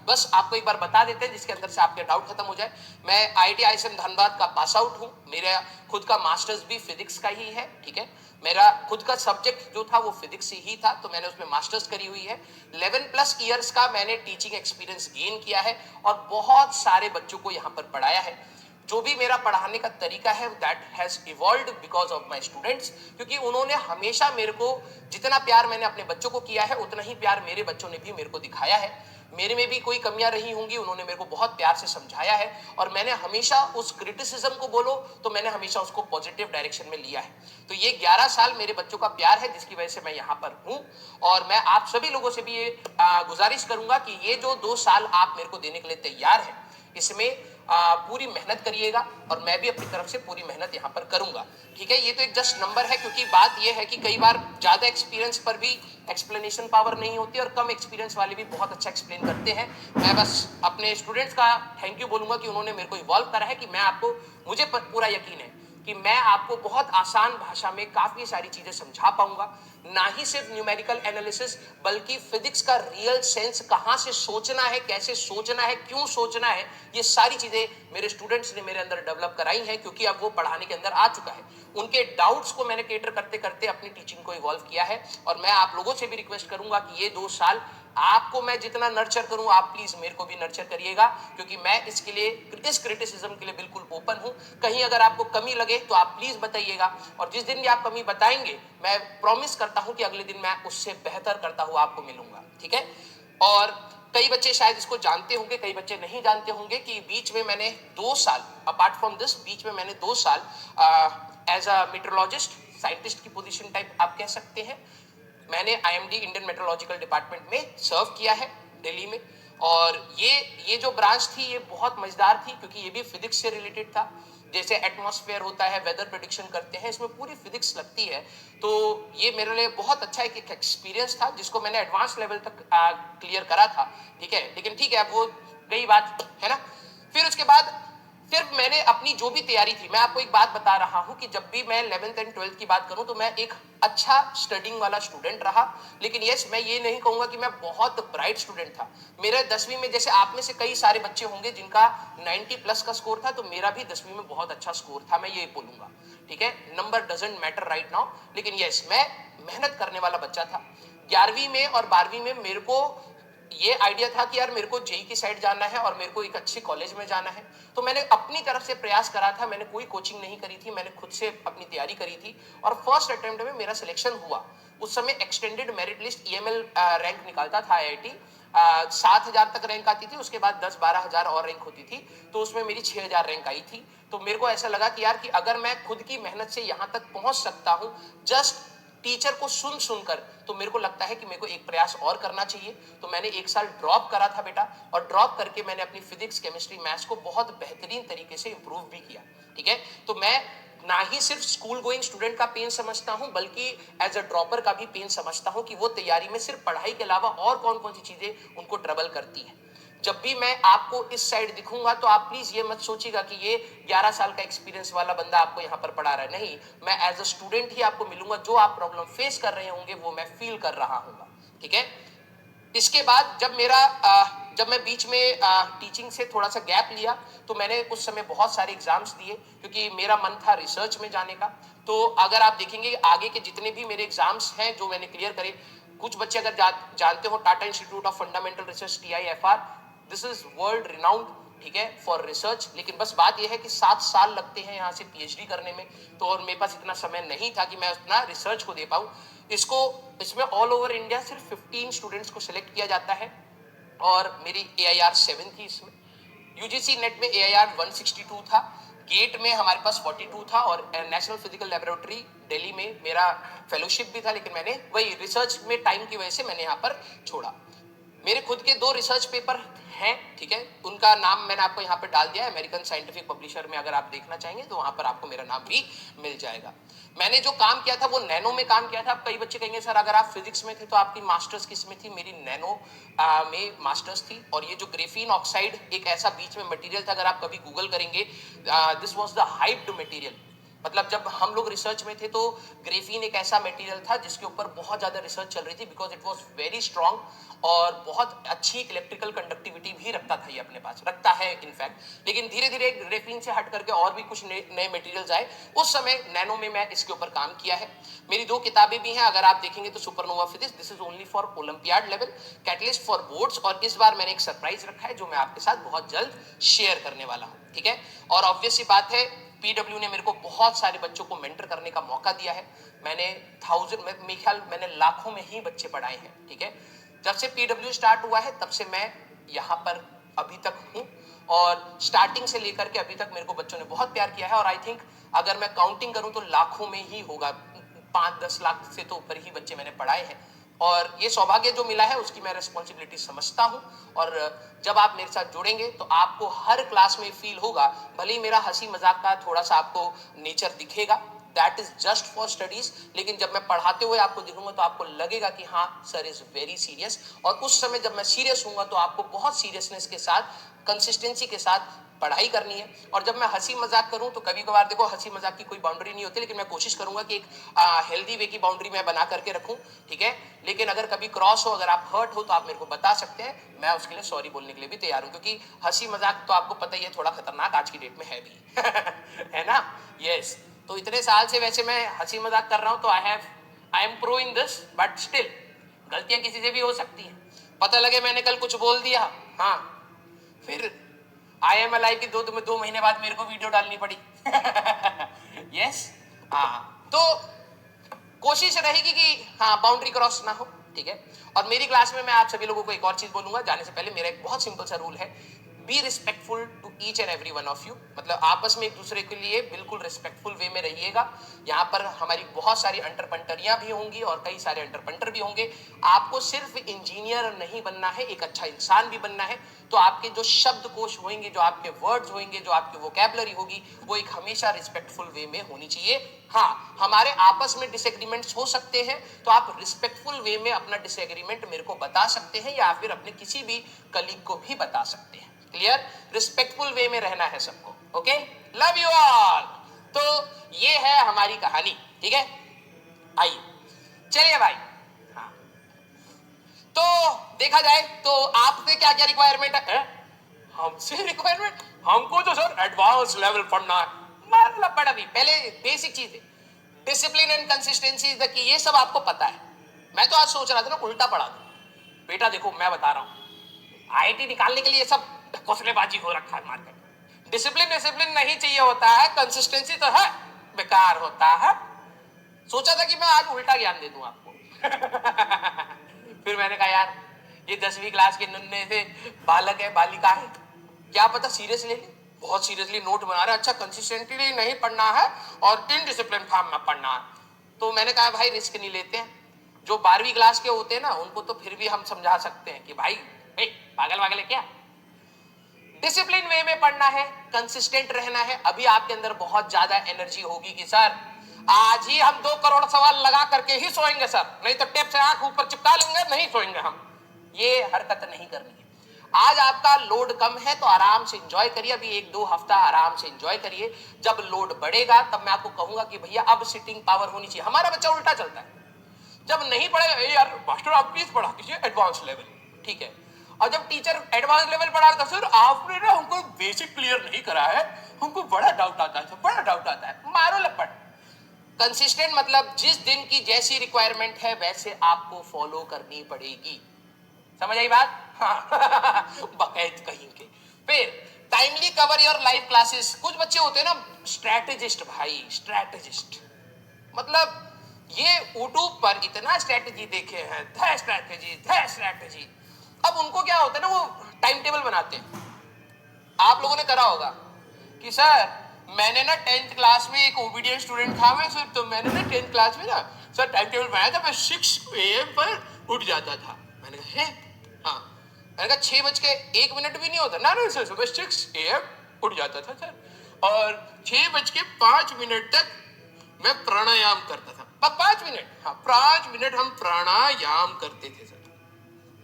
बस आपको एक बार बता देते हैं जिसके अंदर से आपके डाउट खत्म हो जाए। मैं IIT ISM धनबाद का पास आउट हूँ, मेरा खुद का मास्टर्स भी फिजिक्स का ही है, ठीक है। मेरा खुद का सब्जेक्ट जो था वो फिजिक्स ही था, तो मैंने उसमें मास्टर्स करी हुई है। 11+ ईयर्स का मैंने टीचिंग एक्सपीरियंस गेन किया है और बहुत सारे बच्चों को यहाँ पर पढ़ाया है। जो भी मेरा पढ़ाने का तरीका है that has evolved because of my students, क्योंकि उन्होंने हमेशा मेरे को, जितना प्यार मैंने अपने बच्चों को किया है उतना ही प्यार मेरे बच्चों ने भी मेरे को दिखाया है। मेरे में भी कोई कमियां रही होंगी, उन्होंने मेरे को बहुत प्यार से समझाया है और मैंने हमेशा उस क्रिटिसिज्म को बोलो तो मैंने हमेशा उसको पॉजिटिव डायरेक्शन में लिया है। तो ये 11 साल मेरे बच्चों का प्यार है जिसकी वजह से मैं यहाँ पर हूँ और मैं आप सभी लोगों से भी ये गुजारिश करूंगा कि ये जो 2 साल आप मेरे को देने के लिए तैयार हैं, इसमें पूरी मेहनत करिएगा और मैं भी अपनी तरफ से पूरी मेहनत यहाँ पर करूंगा, ठीक है। ये तो एक जस्ट नंबर है, क्योंकि बात ये है कि कई बार ज्यादा एक्सपीरियंस पर भी एक्सप्लेनेशन पावर नहीं होती और कम एक्सपीरियंस वाले भी बहुत अच्छा एक्सप्लेन करते हैं। मैं बस अपने स्टूडेंट्स का थैंक यू बोलूंगा कि उन्होंने मेरे को इवॉल्व करा है, कि मैं आपको, मुझे पूरा यकीन है कि मैं आपको बहुत आसान भाषा में काफी सारी चीजें समझा पाऊंगा, ना ही सिर्फ न्यूमेरिकल एनालिसिस बल्कि फिजिक्स का रियल सेंस, कहां से सोचना है, कैसे सोचना है, क्यों सोचना है, ये सारी चीजें मेरे स्टूडेंट्स ने मेरे अंदर डेवलप कराई हैं, क्योंकि अब वो पढ़ाने के अंदर आ चुका है। उनके डाउट्स को मैंने केटर करते करते अपनी टीचिंग को इवॉल्व किया है। और मैं आप लोगों से भी रिक्वेस्ट करूंगा कि ये 2 साल आपको मैं जितना नर्चर करूं, आप प्लीज मेरे को भी नर्चर करिएगा, क्योंकि मैं इसके लिए, इस क्रिटिसिज्म के लिए बिल्कुल ओपन हूं। कहीं अगर आपको कमी लगे तो आप प्लीज बताइएगा, और जिस दिन भी आप कमी बताएंगे मैं प्रॉमिस करता हूं कि अगले दिन मैं उससे बेहतर करता हुआ आपको मिलूंगा, ठीक है। और कई बच्चे शायद इसको जानते होंगे, कई बच्चे नहीं जानते होंगे कि बीच में मैंने 2 साल, अपार्ट फ्रॉम दिस, बीच में मैंने 2 साल एज अ मेट्रोलॉजिस्ट, साइंटिस्ट की पोजीशन टाइप आप कह सकते हैं, मैंने आईएमडी इंडियन मेट्रोलॉजिकल डिपार्टमेंट में सर्व किया है दिल्ली में। और ये जो ब्रांच थी ये बहुत मजेदार थी, क्योंकि ये भी फिजिक्स से रिलेटेड था। जैसे एटमॉस्फेयर होता है, वेदर प्रेडिक्शन करते हैं, इसमें पूरी फिजिक्स लगती है। तो ये मेरे लिए बहुत अच्छा एक एक्सपीरियंस था, जिसको मैंने एडवांस लेवल तक क्लियर करा था, ठीक है। लेकिन ठीक है, अब वो गई बात, है ना। फिर उसके बाद सिर्फ मैंने अपनी जो भी तैयारी थी, मैं आपको एक बात बता रहा हूं कि जब भी मैं 11th एंड 12th की बात करूं तो मैं एक अच्छा स्टडिंग वाला स्टूडेंट रहा। लेकिन यस, मैं ये नहीं कहूंगा कि मैं बहुत ब्राइट स्टूडेंट था। मेरे 10वीं में, जैसे आप में से कई सारे बच्चे होंगे जिनका 90 प्लस का स्कोर था, तो मेरा भी 10वीं में बहुत अच्छा स्कोर था, मैं ये बोलूंगा, ठीक है। Number doesn't matter right now, लेकिन यस, मैं मेहनत करने वाला बच्चा था। 11वीं में और 12वीं में मेरे को ये आइडिया था कि यार मेरे को जेई की साइड जाना है और मेरे को एक अच्छे कॉलेज में जाना है। तो मैंने अपनी तरफ से प्रयास करा था, मैंने कोई कोचिंग नहीं करी थी, मैंने खुद से अपनी तैयारी करी थी, और फर्स्ट अटेम्प्ट में मेरा सिलेक्शन हुआ। उस समय extended merit list EML rank निकालता था आईआईटी, 7,000 तक रैंक आती थी, उसके बाद 10-12 हजार और रैंक होती थी, तो उसमें मेरी 6,000 रैंक आई थी। तो मेरे को ऐसा लगा कि यार कि अगर मैं खुद की मेहनत से यहाँ तक पहुंच सकता हूँ जस्ट टीचर को सुन सुनकर, तो मेरे को लगता है कि मेरे को एक प्रयास और करना चाहिए। तो मैंने 1 साल ड्रॉप करा था बेटा, और ड्रॉप करके मैंने अपनी फिजिक्स, केमिस्ट्री, मैथ्स को बहुत बेहतरीन तरीके से इंप्रूव भी किया, ठीक है। तो मैं ना ही सिर्फ स्कूल गोइंग स्टूडेंट का पेन समझता हूं, बल्कि एज अ ड्रॉपर का भी पेन समझता हूं कि वो तैयारी में सिर्फ पढ़ाई के अलावा और कौन कौन सी चीजें उनको ट्रबल करती है। जब भी मैं आपको इस साइड दिखूंगा तो आप प्लीज ये मत सोचिएगा कि ये 11 साल का एक्सपीरियंस वाला बंदा आपको यहाँ पर पढ़ा रहा है, नहीं, मैं एज अ स्टूडेंट ही आपको मिलूंगा। जो आप प्रॉब्लम फेस कर रहे होंगे वो मैं फील कर रहा हूँ, ठीक है। इसके बाद जब मैं बीच में टीचिंग से थोड़ा सा गैप लिया, तो मैंने उस समय बहुत सारे एग्जाम्स दिए, क्योंकि मेरा मन था रिसर्च में जाने का। तो अगर आप देखेंगे आगे के जितने भी मेरे एग्जाम्स हैं जो मैंने क्लियर करे, कुछ बच्चे अगर जानते हो Tata institute of fundamental research, TIFR, this is world renowned, ठीक है, फॉर रिसर्च। लेकिन बस बात यह है कि 7 साल लगते हैं यहाँ से PhD करने में, तो और मेरे पास इतना समय नहीं था कि मैं उतना रिसर्च को दे पाऊँ। इसमें ऑल ओवर इंडिया सिर्फ 15 स्टूडेंट्स को सिलेक्ट किया जाता है, और मेरी AIR 7 थी इसमें। UGC नेट में AIR 162 था, गेट में हमारे पास 42 था, और नेशनल फिजिकल लेबोरेटरी दिल्ली में मेरा फेलोशिप भी था, लेकिन मैंने वही रिसर्च में टाइम की वजह से मैंने यहाँ पर छोड़ा। मेरे खुद के 2 रिसर्च पेपर हैं, ठीक है, उनका नाम मैंने आपको यहाँ पर डाल दिया है अमेरिकन साइंटिफिक पब्लिशर में, अगर आप देखना चाहेंगे तो वहां पर आपको मेरा नाम भी मिल जाएगा। मैंने जो काम किया था वो नैनो में काम किया था। अब कई बच्चे कहेंगे सर अगर आप फिजिक्स में थे तो आपकी मास्टर्स किस में थी? मेरी नैनो में मास्टर्स थी। और ये जो ग्रेफीन ऑक्साइड एक ऐसा बीच में मटेरियल था, अगर आप कभी गूगल करेंगे, this was the hyped material. मतलब जब हम लोग रिसर्च में थे तो ग्रेफीन एक ऐसा मटेरियल था जिसके ऊपर बहुत ज्यादा रिसर्च चल रही थी, because it was very strong और बहुत अच्छी इलेक्ट्रिकल कंडक्टिविटी भी रखता था, ये अपने पास रखता है इनफैक्ट। लेकिन धीरे धीरे ग्रेफीन से हट करके और भी कुछ नए मटेरियल्स आए। उस समय नैनो में मैं इसके ऊपर काम किया है। मेरी 2 किताबें भी हैं, अगर आप देखेंगे तो supernova physics, this is only for olympiad level, catalyst for boards, और इस बार मैंने एक सरप्राइज रखा है जो मैं आपके साथ बहुत जल्द शेयर करने वाला हूँ, ठीक है। और ऑब्वियस सी बात है, PW ने मेरे को बहुत सारे बच्चों को मेंटर करने का मौका दिया है। मैंने मेरे ख्याल मैंने लाखों में ही बच्चे पढ़ाए हैं, ठीक है। जब से PW स्टार्ट हुआ है तब से मैं यहाँ पर अभी तक हूँ, और स्टार्टिंग से लेकर के अभी तक मेरे को बच्चों ने बहुत प्यार किया है। और आई थिंक अगर मैं काउंटिंग करूँ तो लाखों में ही होगा, 5-10 लाख से तो ऊपर ही बच्चे मैंने पढ़ाए हैं। और ये सौभाग्य जो मिला है उसकी मैं रिस्पॉन्सिबिलिटी समझता हूँ। और जब आप मेरे साथ जुड़ेंगे तो आपको हर क्लास में फील होगा, भले ही मेरा हंसी मजाक का थोड़ा सा आपको नेचर दिखेगा, that is just for studies, लेकिन जब मैं पढ़ाते हुए आपको दिखूंगा तो आपको लगेगा कि हाँ सर इज वेरी सीरियस, और उस समय जब मैं सीरियस हूंगा तो आपको बहुत सीरियसनेस के साथ, कंसिस्टेंसी के साथ पढ़ाई करनी है। और जब मैं हंसी मजाक करूं तो कभी कभार देखो हंसी मजाक की कोई बाउंड्री नहीं होती, लेकिन मैं कोशिश करूंगा कि एक हेल्दी वे की बाउंड्री मैं बना करके रखूं, ठीक है। लेकिन अगर कभी क्रॉस हो, अगर आप हर्ट हो तो आप मेरे को बता सकते हैं, मैं उसके लिए सॉरी बोलने के लिए भी तैयार हूं, क्योंकि हंसी मजाक तो आपको पता ही है थोड़ा खतरनाक आज की डेट में है भी है ना। यस, तो इतने साल से वैसे मैं हंसी मजाक कर रहा हूं तो I am pro in this, but still गलतियां किसी से भी हो सकती है। पता लगे मैंने कल कुछ बोल दिया, हाँ, फिर IMLI की 2 महीने बाद मेरे को वीडियो डालनी पड़ी यस, हाँ, तो कोशिश रहेगी कि हाँ बाउंड्री क्रॉस ना हो, ठीक है। और मेरी क्लास में मैं आप सभी लोगों को एक और चीज बोलूंगा जाने से पहले, मेरा एक बहुत सिंपल सा रूल है, be respectful to each and every one of you, मतलब आपस में एक दूसरे के लिए बिल्कुल रिस्पेक्टफुल वे में रहिएगा। यहाँ पर हमारी बहुत सारी अंटरपंटरियां भी होंगी और कई सारे अंटरपंटर भी होंगे। आपको सिर्फ इंजीनियर नहीं बनना है, एक अच्छा इंसान भी बनना है। तो आपके जो शब्दकोश होंगे, जो आपके वर्ड्स होंगे, जो आपकी वोकैबुलरी होगी, वो एक हमेशा रिस्पेक्टफुल वे में होनी चाहिए। हाँ, हमारे आपस में डिसएग्रीमेंट्स हो सकते हैं, तो आप रिस्पेक्टफुल वे में अपना डिसएग्रीमेंट मेरे को बता सकते हैं, या फिर अपने किसी भी कलीग को भी बता सकते हैं। क्लियर? रिस्पेक्टफुल वे में रहना है सबको। Okay, love you all. तो ये है हमारी कहानी, ठीक है। आइए चलिए भाई, हाँ, तो देखा जाए तो आपसे क्या क्या रिक्वायरमेंट है? हमसे रिक्वायरमेंट, हमको तो सर एडवांस लेवल पढ़ना है। मतलब पढ़ा भी, पहले बेसिक चीज है, discipline and consistency is the key, ये सब आपको पता है। मैं तो आज सोच रहा था ना उल्टा पढ़ा दूं। बेटा देखो मैं बता रहा हूं, आईआईटी निकालने के लिए सब घोसलेबाजी हो रखा है मार्केट। डिसिप्लिन डिसिप्लिन नहीं चाहिए होता है, कंसिस्टेंसी तो है, बेकार होता है। सोचा था कि मैं आज उल्टा ज्ञान दे दूं आपको फिर मैंने कहा यार ये 10वीं क्लास के नन्हे से बालक है, बालिका है, क्या पता सीरियस ले ले, बहुत सीरियसली नोट बना रहे, अच्छा कंसिस्टेंटली नहीं पढ़ना है और इनडिसिप्लिन फॉर्म में पढ़ना है। तो मैंने कहा भाई रिस्क नहीं लेते हैं, जो 12वीं क्लास के होते हैं ना उनको तो फिर भी हम समझा सकते हैं कि भाई पागल वागल है क्या, डिसिप्लिन वे में पढ़ना है, कंसिस्टेंट रहना है। अभी आपके अंदर बहुत ज्यादा एनर्जी होगी कि सर आज ही हम 2 करोड़ सवाल लगा करके ही सोएंगे सर, नहीं तो टेप से आंख ऊपर चिपका लेंगे, नहीं सोएंगे हम। ये हरकत नहीं करनी है। आज आपका लोड कम है तो आराम से एंजॉय करिए, अभी 1-2 हफ्ता आराम से एंजॉय करिए। जब लोड बढ़ेगा तब मैं आपको कहूंगा कि भैया अब सिटिंग पावर होनी चाहिए। हमारा बच्चा उल्टा चलता है, जब नहीं पढ़ेगा यार मास्टर आप प्लीज पढ़ा कीजिए एडवांस लेवल, ठीक है। और जब टीचर एडवांस लेवल पढ़ा था, सर आपने ना हमको बेसिक क्लियर नहीं करा है, हमको बड़ा डाउट आता है, बड़ा डाउट आता है, मारो लपड़। कंसिस्टेंट मतलब जिस दिन की जैसी रिक्वायरमेंट है वैसे आपको फॉलो करनी पड़ेगी। समझ आई बात? हाँ बकैत कहीं के। फिर timely cover your live classes. कुछ बच्चे होते हैं ना स्ट्रैटेजिस्ट, भाई स्ट्रैटेजिस्ट, मतलब ये यूट्यूब पर इतना स्ट्रैटेजी देखे हैं, ध स्ट्रैटेजी। अब उनको क्या होता है ना, वो टाइम टेबल बनाते हैं। आप लोगों ने करा होगा कि सर मैंने ना 10th क्लास में एक ओबीडियंट स्टूडेंट था मैं सर, तो मैंने ना 10th क्लास में ना सर टाइम टेबल बनाया था, मैं 6 AM पर उठ जाता था। मैंने कहा है, हाँ, मैंने कहा 6:01 भी नहीं होता ना, नहीं सर सुबह 6 AM उठ जाता था सर, और 6:05 तक मैं प्राणायाम करता था। 5 मिनट, हाँ 5 मिनट हम प्राणायाम करते थे सर।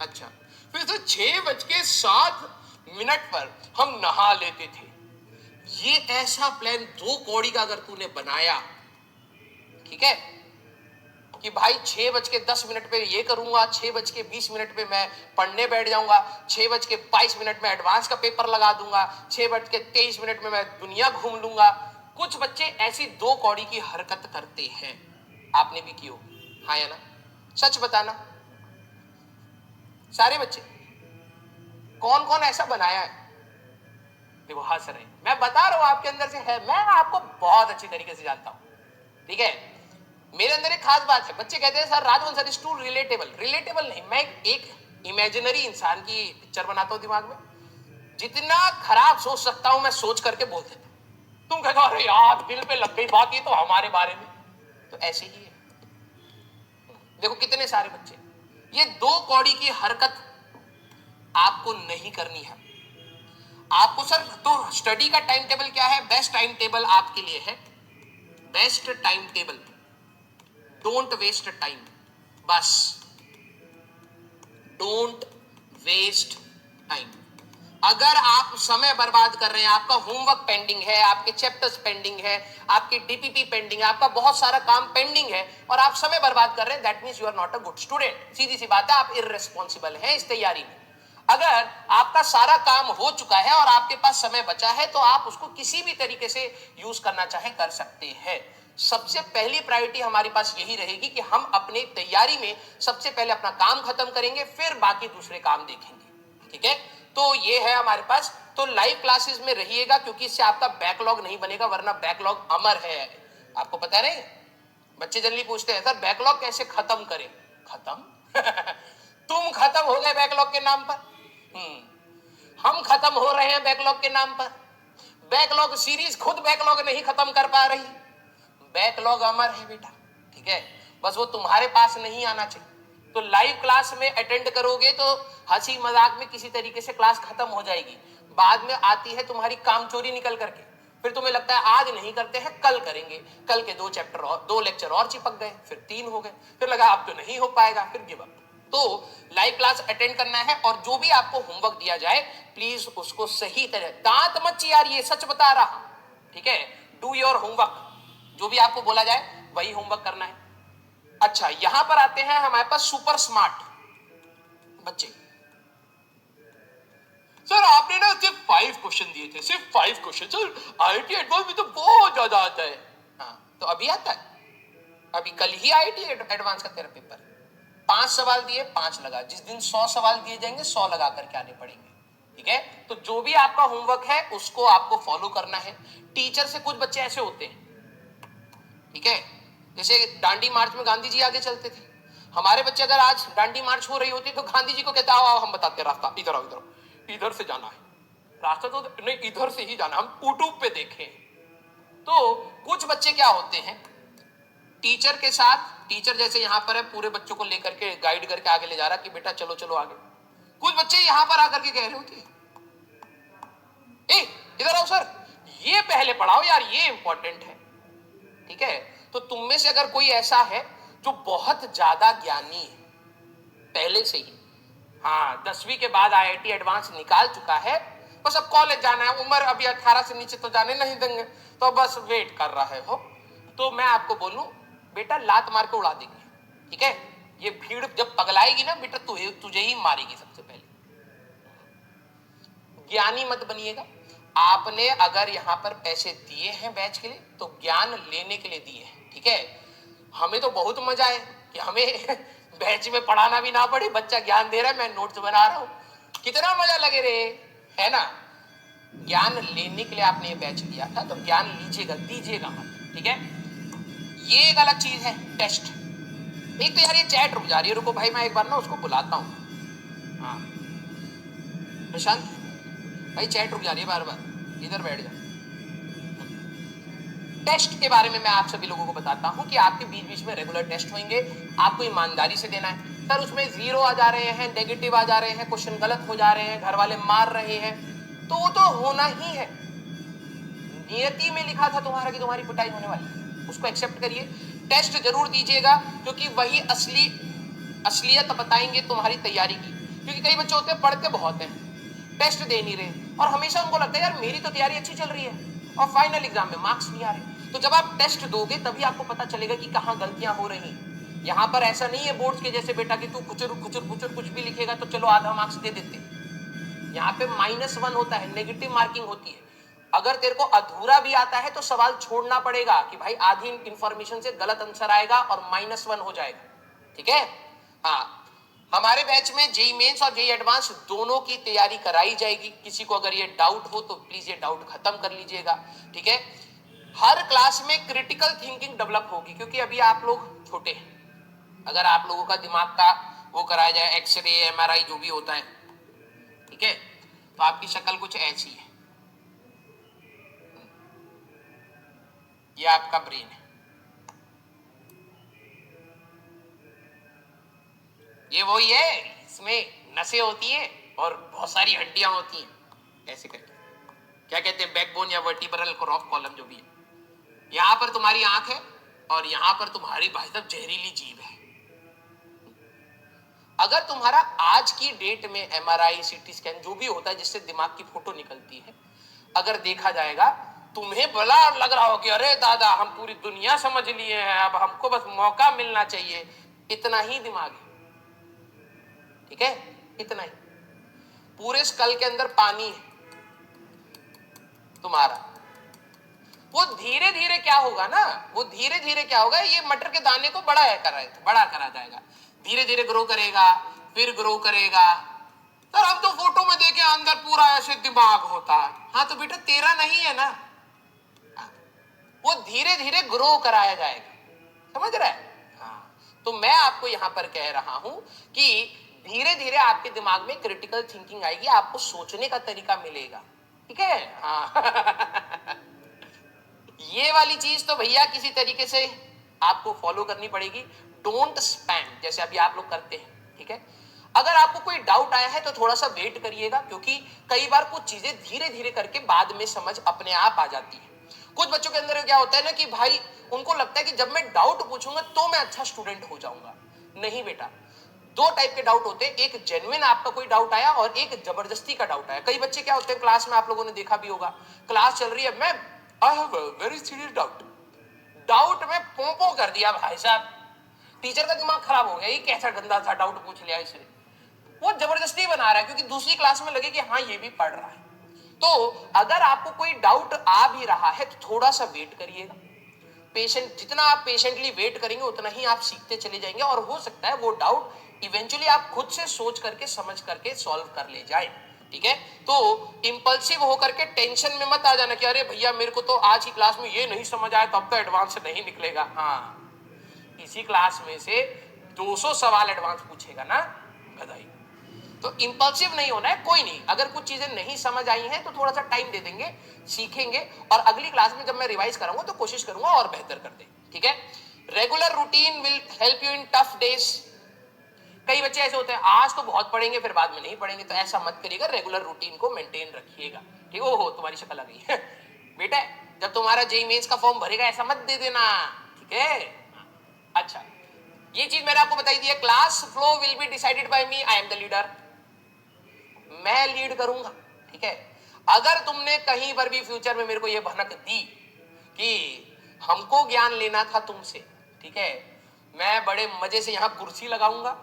अच्छा, फिर तो 6:07 पर हम नहा लेते थे। ये ऐसा प्लान 2 कौड़ी का अगर तूने बनाया, ठीक है, कि भाई 6:10 पे ये करूंगा, 6:20 पे मैं पढ़ने बैठ जाऊंगा, 6:22 में एडवांस का पेपर लगा दूंगा, 6:23 में मैं दुनिया घूम लूंगा। कुछ बच्चे ऐसी 2 कौड़ी की हरकत करते हैं, आपने भी की हो, हाँ या ना? सच बताना, सारे बच्चे, कौन कौन ऐसा बनाया है? देखो हंस रहे, मैं बता रहा हूं आपके अंदर से है, मैं आपको बहुत अच्छी तरीके से जानता हूं, ठीक है। मेरे अंदर एक खास बात है, बच्चे कहते हैं sir Rajwan sir is too relatable. Relatable नहीं, मैं एक इमेजिनरी इंसान की पिक्चर बनाता हूं दिमाग में, जितना खराब सोच सकता हूं मैं सोच करके बोल देता हूं। तुम कहते हो अरे यार दिल पे लग गई बात, ये तो हमारे बारे में, तो ऐसे ही है। देखो कितने सारे बच्चे, ये 2 कौड़ी की हरकत आपको नहीं करनी है। आपको सर तो स्टडी का टाइम टेबल क्या है? बेस्ट टाइम टेबल आपके लिए है best time table, don't waste time, बस डोंट वेस्ट टाइम। अगर आप समय बर्बाद कर रहे हैं, आपका होमवर्क पेंडिंग है, आपके चैप्टर्स पेंडिंग है, आपकी डीपीपी पेंडिंग है, आपका बहुत सारा काम पेंडिंग है और आप समय बर्बाद कर रहे हैं, that means you are not a good student. सीधी सी बात है, आप इररिस्पॉन्सिबल हैं इस तैयारी में। अगर आपका सारा काम हो चुका है और आपके पास समय बचा है तो आप उसको किसी भी तरीके से यूज करना चाहे कर सकते हैं। सबसे पहली प्रायोरिटी हमारे पास यही रहेगी कि हम अपने तैयारी में सबसे पहले अपना काम खत्म करेंगे, फिर बाकी दूसरे काम देखेंगे। ठीक है, तो ये है हमारे पास। तो लाइव क्लासेस में रहिएगा क्योंकि इससे आपका बैकलॉग नहीं बनेगा, वरना बैकलॉग अमर है। आपको पता नहीं, बच्चे जल्दी पूछते हैं सर बैकलॉग कैसे खत्म करें। खत्म तुम खत्म हो गए बैकलॉग के नाम पर। हम खत्म हो रहे हैं बैकलॉग के नाम पर। बैकलॉग सीरीज खुद बैकलॉग नहीं खत्म कर पा रही। बैकलॉग अमर है बेटा, ठीक है, बस वो तुम्हारे पास नहीं आना चाहिए। तो लाइव क्लास में अटेंड करोगे तो हंसी मजाक में किसी तरीके से क्लास खत्म हो जाएगी, बाद में आती है तुम्हारी कामचोरी निकल करके। फिर तुम्हें लगता है आज नहीं करते हैं कल करेंगे, कल के 2 लेक्चर और चिपक गए, फिर 3 हो गए, फिर लगा अब तो नहीं हो पाएगा, फिर गिव अप। तो लाइव क्लास अटेंड करना है और जो भी आपको होमवर्क दिया जाए प्लीज उसको सही तरह, दांत मत चियारिए, सच बता रहा, ठीक है, डू योर होमवर्क। जो भी आपको बोला जाए वही होमवर्क करना है। अच्छा, यहां पर आते हैं हमारे पास सुपर स्मार्ट बच्चे। सर आपने ना सिर्फ 5 क्वेश्चन दिए थे, सिर्फ 5 क्वेश्चन। सर आईआईटी एडवांस में तो बहुत ज्यादा आता है। हाँ तो अभी आता है, अभी कल ही आईआईटी एडवांस का तेरा पेपर, 5 सवाल दिए 5 लगा। जिस दिन 100 सवाल दिए जाएंगे 100 लगा करके आने पड़ेंगे। ठीक है, तो जो भी आपका होमवर्क है उसको आपको फॉलो करना है। टीचर से कुछ बच्चे ऐसे होते हैं, ठीक है, जैसे डांडी मार्च में गांधी जी आगे चलते थे। हमारे बच्चे अगर आज डांडी मार्च हो रही होती तो गांधी जी को कहते आओ आओ हम बताते रास्ता, इधर आओ, इधर से जाना है, रास्ता तो नहीं इधर से ही जाना, हम यूट्यूब पे देखें। तो कुछ बच्चे क्या होते हैं, टीचर के साथ, टीचर जैसे यहाँ पर है पूरे बच्चों को लेकर के गाइड करके आगे ले जा रहा कि बेटा चलो चलो आगे, कुछ बच्चे यहाँ पर आकर के कह रहे होते ए इधर आओ सर, ये पहले पढ़ाओ यार, ये इंपॉर्टेंट है। ठीक है, तो तुम में से अगर कोई ऐसा है जो बहुत ज्यादा ज्ञानी है पहले से ही, हाँ 10वीं के बाद आईआईटी एडवांस निकाल चुका है, बस अब कॉलेज जाना है, उम्र अभी 18 से नीचे तो जाने नहीं देंगे, तो बस वेट कर रहे हो, तो मैं आपको बोलूं बेटा लात मार के उड़ा देंगे। ठीक है, ये भीड़ जब पगलाएगी ना बेटा तुझे ही मारेगी सबसे पहले। ज्ञानी मत बनिएगा। आपने अगर यहाँ पर पैसे दिए हैं बैच के लिए तो ज्ञान लेने के लिए दिए हैं। ठीक है, हमें तो बहुत मजा है कि हमें बैच में पढ़ाना भी ना पड़े, बच्चा ज्ञान दे रहा है, मैं नोट्स बना रहा हूँ, कितना मजा लगे रे, है ना। ज्ञान लेने के लिए आपने ये बैच लिया था तो ज्ञान लीजिएगा, दीजिएगा मत। ठीक है, ये एक अलग चीज है टेस्ट। एक तो यार ये चैट रुक जा रही है, रुको भाई मैं एक बार ना उसको बुलाता हूँ। हाँ प्रशांत भाई चैट रुक जा रही है बार बार, इधर बैठ जा। टेस्ट के बारे में मैं आप सभी लोगों को बताता हूं कि आपके बीच बीच में रेगुलर टेस्ट होंगे, आपको ईमानदारी से देना है। सर उसमें 0 आ जा रहे हैं, नेगेटिव आ जा रहे हैं, क्वेश्चन गलत हो जा रहे हैं, घर वाले मार रहे हैं, तो वो तो होना ही है, नियति में लिखा था तुम्हारा कि तुम्हारी पिटाई होने वाली, उसको एक्सेप्ट करिए। टेस्ट जरूर दीजिएगा क्योंकि वही असलियत बताएंगे तुम्हारी तैयारी की। क्योंकि कई बच्चे होते हैं पढ़ते बहुत हैं, टेस्ट दे नहीं रहे और हमेशा उनको लगता है यार मेरी तो तैयारी अच्छी चल रही है और फाइनल एग्जाम में मार्क्स नहीं आ रहे। तो जब आप टेस्ट दोगे तभी आपको पता चलेगा कि कहाँ गलतियां हो रही हैं। यहाँ पर ऐसा नहीं है बोर्ड्स के जैसे बेटा कि तू खुचर खुचर खुचर कुछ भी लिखेगा तो चलो आधा मार्क्स दे देते। यहाँ पे -1 होता है, नेगेटिव मार्किंग होती है। अगर तेरे को अधूरा भी आता है तो सवाल छोड़ना पड़ेगा कि भाई आधी इंफॉर्मेशन से गलत आंसर आएगा और -1 हो जाएगा। ठीक है, हाँ हमारे बैच में जेई मेंस और जेई एडवांस दोनों की तैयारी कराई जाएगी। किसी को अगर ये डाउट हो तो प्लीज ये डाउट खत्म कर लीजिएगा। ठीक है, हर क्लास में क्रिटिकल थिंकिंग डेवलप होगी क्योंकि अभी आप लोग छोटे हैं। अगर आप लोगों का दिमाग का वो कराया जाए, एक्सरे एमआरआई जो भी होता है, ठीक है, तो आपकी शक्ल कुछ ऐसी है, ये आपका ब्रेन है, ये वही है, इसमें नसें होती हैं और बहुत सारी हड्डियां होती हैं, ऐसे करके क्या कहते हैं बैकबोन या वर्टिब्रल कॉलम जो भी है, यहां पर तुम्हारी आंख है और यहां पर तुम्हारी भाई साहब जहरीली जीभ है। अगर तुम्हारा आज की डेट में एमआरआई सीटी स्कैन जो भी होता है जिससे दिमाग की फोटो निकलती है, अगर देखा जाएगा, तुम्हें भला लग रहा हो कि अरे दादा हम पूरी दुनिया समझ लिए हैं, अब हमको बस मौका मिलना चाहिए, इतना ही दिमाग है, ठीक है, इतना ही। पूरे स्कल के अंदर पानी है तुम्हारा। वो धीरे धीरे क्या होगा ना, वो धीरे धीरे क्या होगा, ये मटर के दाने को बड़ा करा जाएगा, धीरे धीरे ग्रो करेगा, फिर ग्रो करेगा। सर हम तो फोटो में देखे अंदर पूरा ऐसे दिमाग होता है। हाँ तो बेटा तेरा नहीं है ना, वो धीरे धीरे ग्रो कराया जाएगा, समझ रहा है? हाँ, तो मैं आपको यहां पर कह रहा हूं कि धीरे धीरे आपके दिमाग में क्रिटिकल थिंकिंग आएगी, आपको सोचने का तरीका मिलेगा, ठीक है? हाँ ये वाली चीज तो भैया किसी तरीके से आपको फॉलो करनी पड़ेगी। डोंट स्पैम, जैसे अभी आप लोग करते हैं, ठीक है? अगर आपको कोई डाउट आया है तो थोड़ा सा वेट करिएगा, क्योंकि कई बार कुछ चीजें धीरे धीरे करके बाद में समझ अपने आप आ जाती है। कुछ बच्चों के अंदर क्या होता है ना कि भाई उनको लगता है कि जब मैं डाउट पूछूंगा तो मैं अच्छा स्टूडेंट हो जाऊंगा। नहीं बेटा, दो टाइप के डाउट होते हैं, एक जेन्युइन आपका कोई डाउट आया और एक जबरदस्ती का डाउट आया। कई बच्चे क्या होते हैं क्लास में, आप लोगों ने देखा भी होगा, क्लास चल रही है, मैं I have a very serious doubt में पोंपो कर दिया भाई साहब, टीचर का दिमाग खराब हो गया, ये कैसा गंदा सा डाउट पूछ लिया इसने। वो जबरदस्ती बना रहा है क्योंकि दूसरी क्लास में लगे कि हाँ ये भी पढ़ रहा है। तो अगर आपको कोई डाउट आ भी रहा है तो थोड़ा सा वेट करिएगा, पेशेंट, जितना आप पेशेंटली वेट करेंगे उतना ही आप सीखते चले जाएंगे, और हो सकता है वो डाउट इवेंचुअली आप खुद से सोच करके समझ करके सॉल्व कर ले जाए, ठीक है? तो इंपल्सिव होकर के टेंशन में मत आ जाना कि अरे भैया मेरे को तो आज की क्लास में ये नहीं समझ आया, तब तो एडवांस नहीं निकलेगा। हाँ, इसी क्लास में से 200 सवाल एडवांस पूछेगा ना गधाई। तो इंपल्सिव नहीं होना है, कोई नहीं, अगर कुछ चीजें नहीं समझ आई हैं तो थोड़ा सा टाइम दे देंगे, सीखेंगे, और अगली क्लास में जब मैं रिवाइज कराऊंगा तो कोशिश करूंगा और बेहतर कर दे, ठीक है? Regular routine will help you in tough days. कई बच्चे ऐसे होते हैं आज तो बहुत पढ़ेंगे फिर बाद में नहीं पढ़ेंगे, तो ऐसा मत करिएगा, रेगुलर रूटीन को मेंटेन रखिएगा, ठीक है? ओहो तुम्हारी शक्ल आ गई बेटा, जब तुम्हारा जेईई मेंस का फॉर्म भरेगा ऐसा मत दे देना, ठीक है? अच्छा, ये चीज मैंने आपको बताई दी है, class flow will be decided by me, I am the leader, मैं लीड करूंगा, ठीक है? अगर तुमने कहीं पर भी फ्यूचर में मेरे को ये भनक दी कि हमको ज्ञान लेना था तुमसे, ठीक है, मैं बड़े मजे से यहां कुर्सी लगाऊंगा,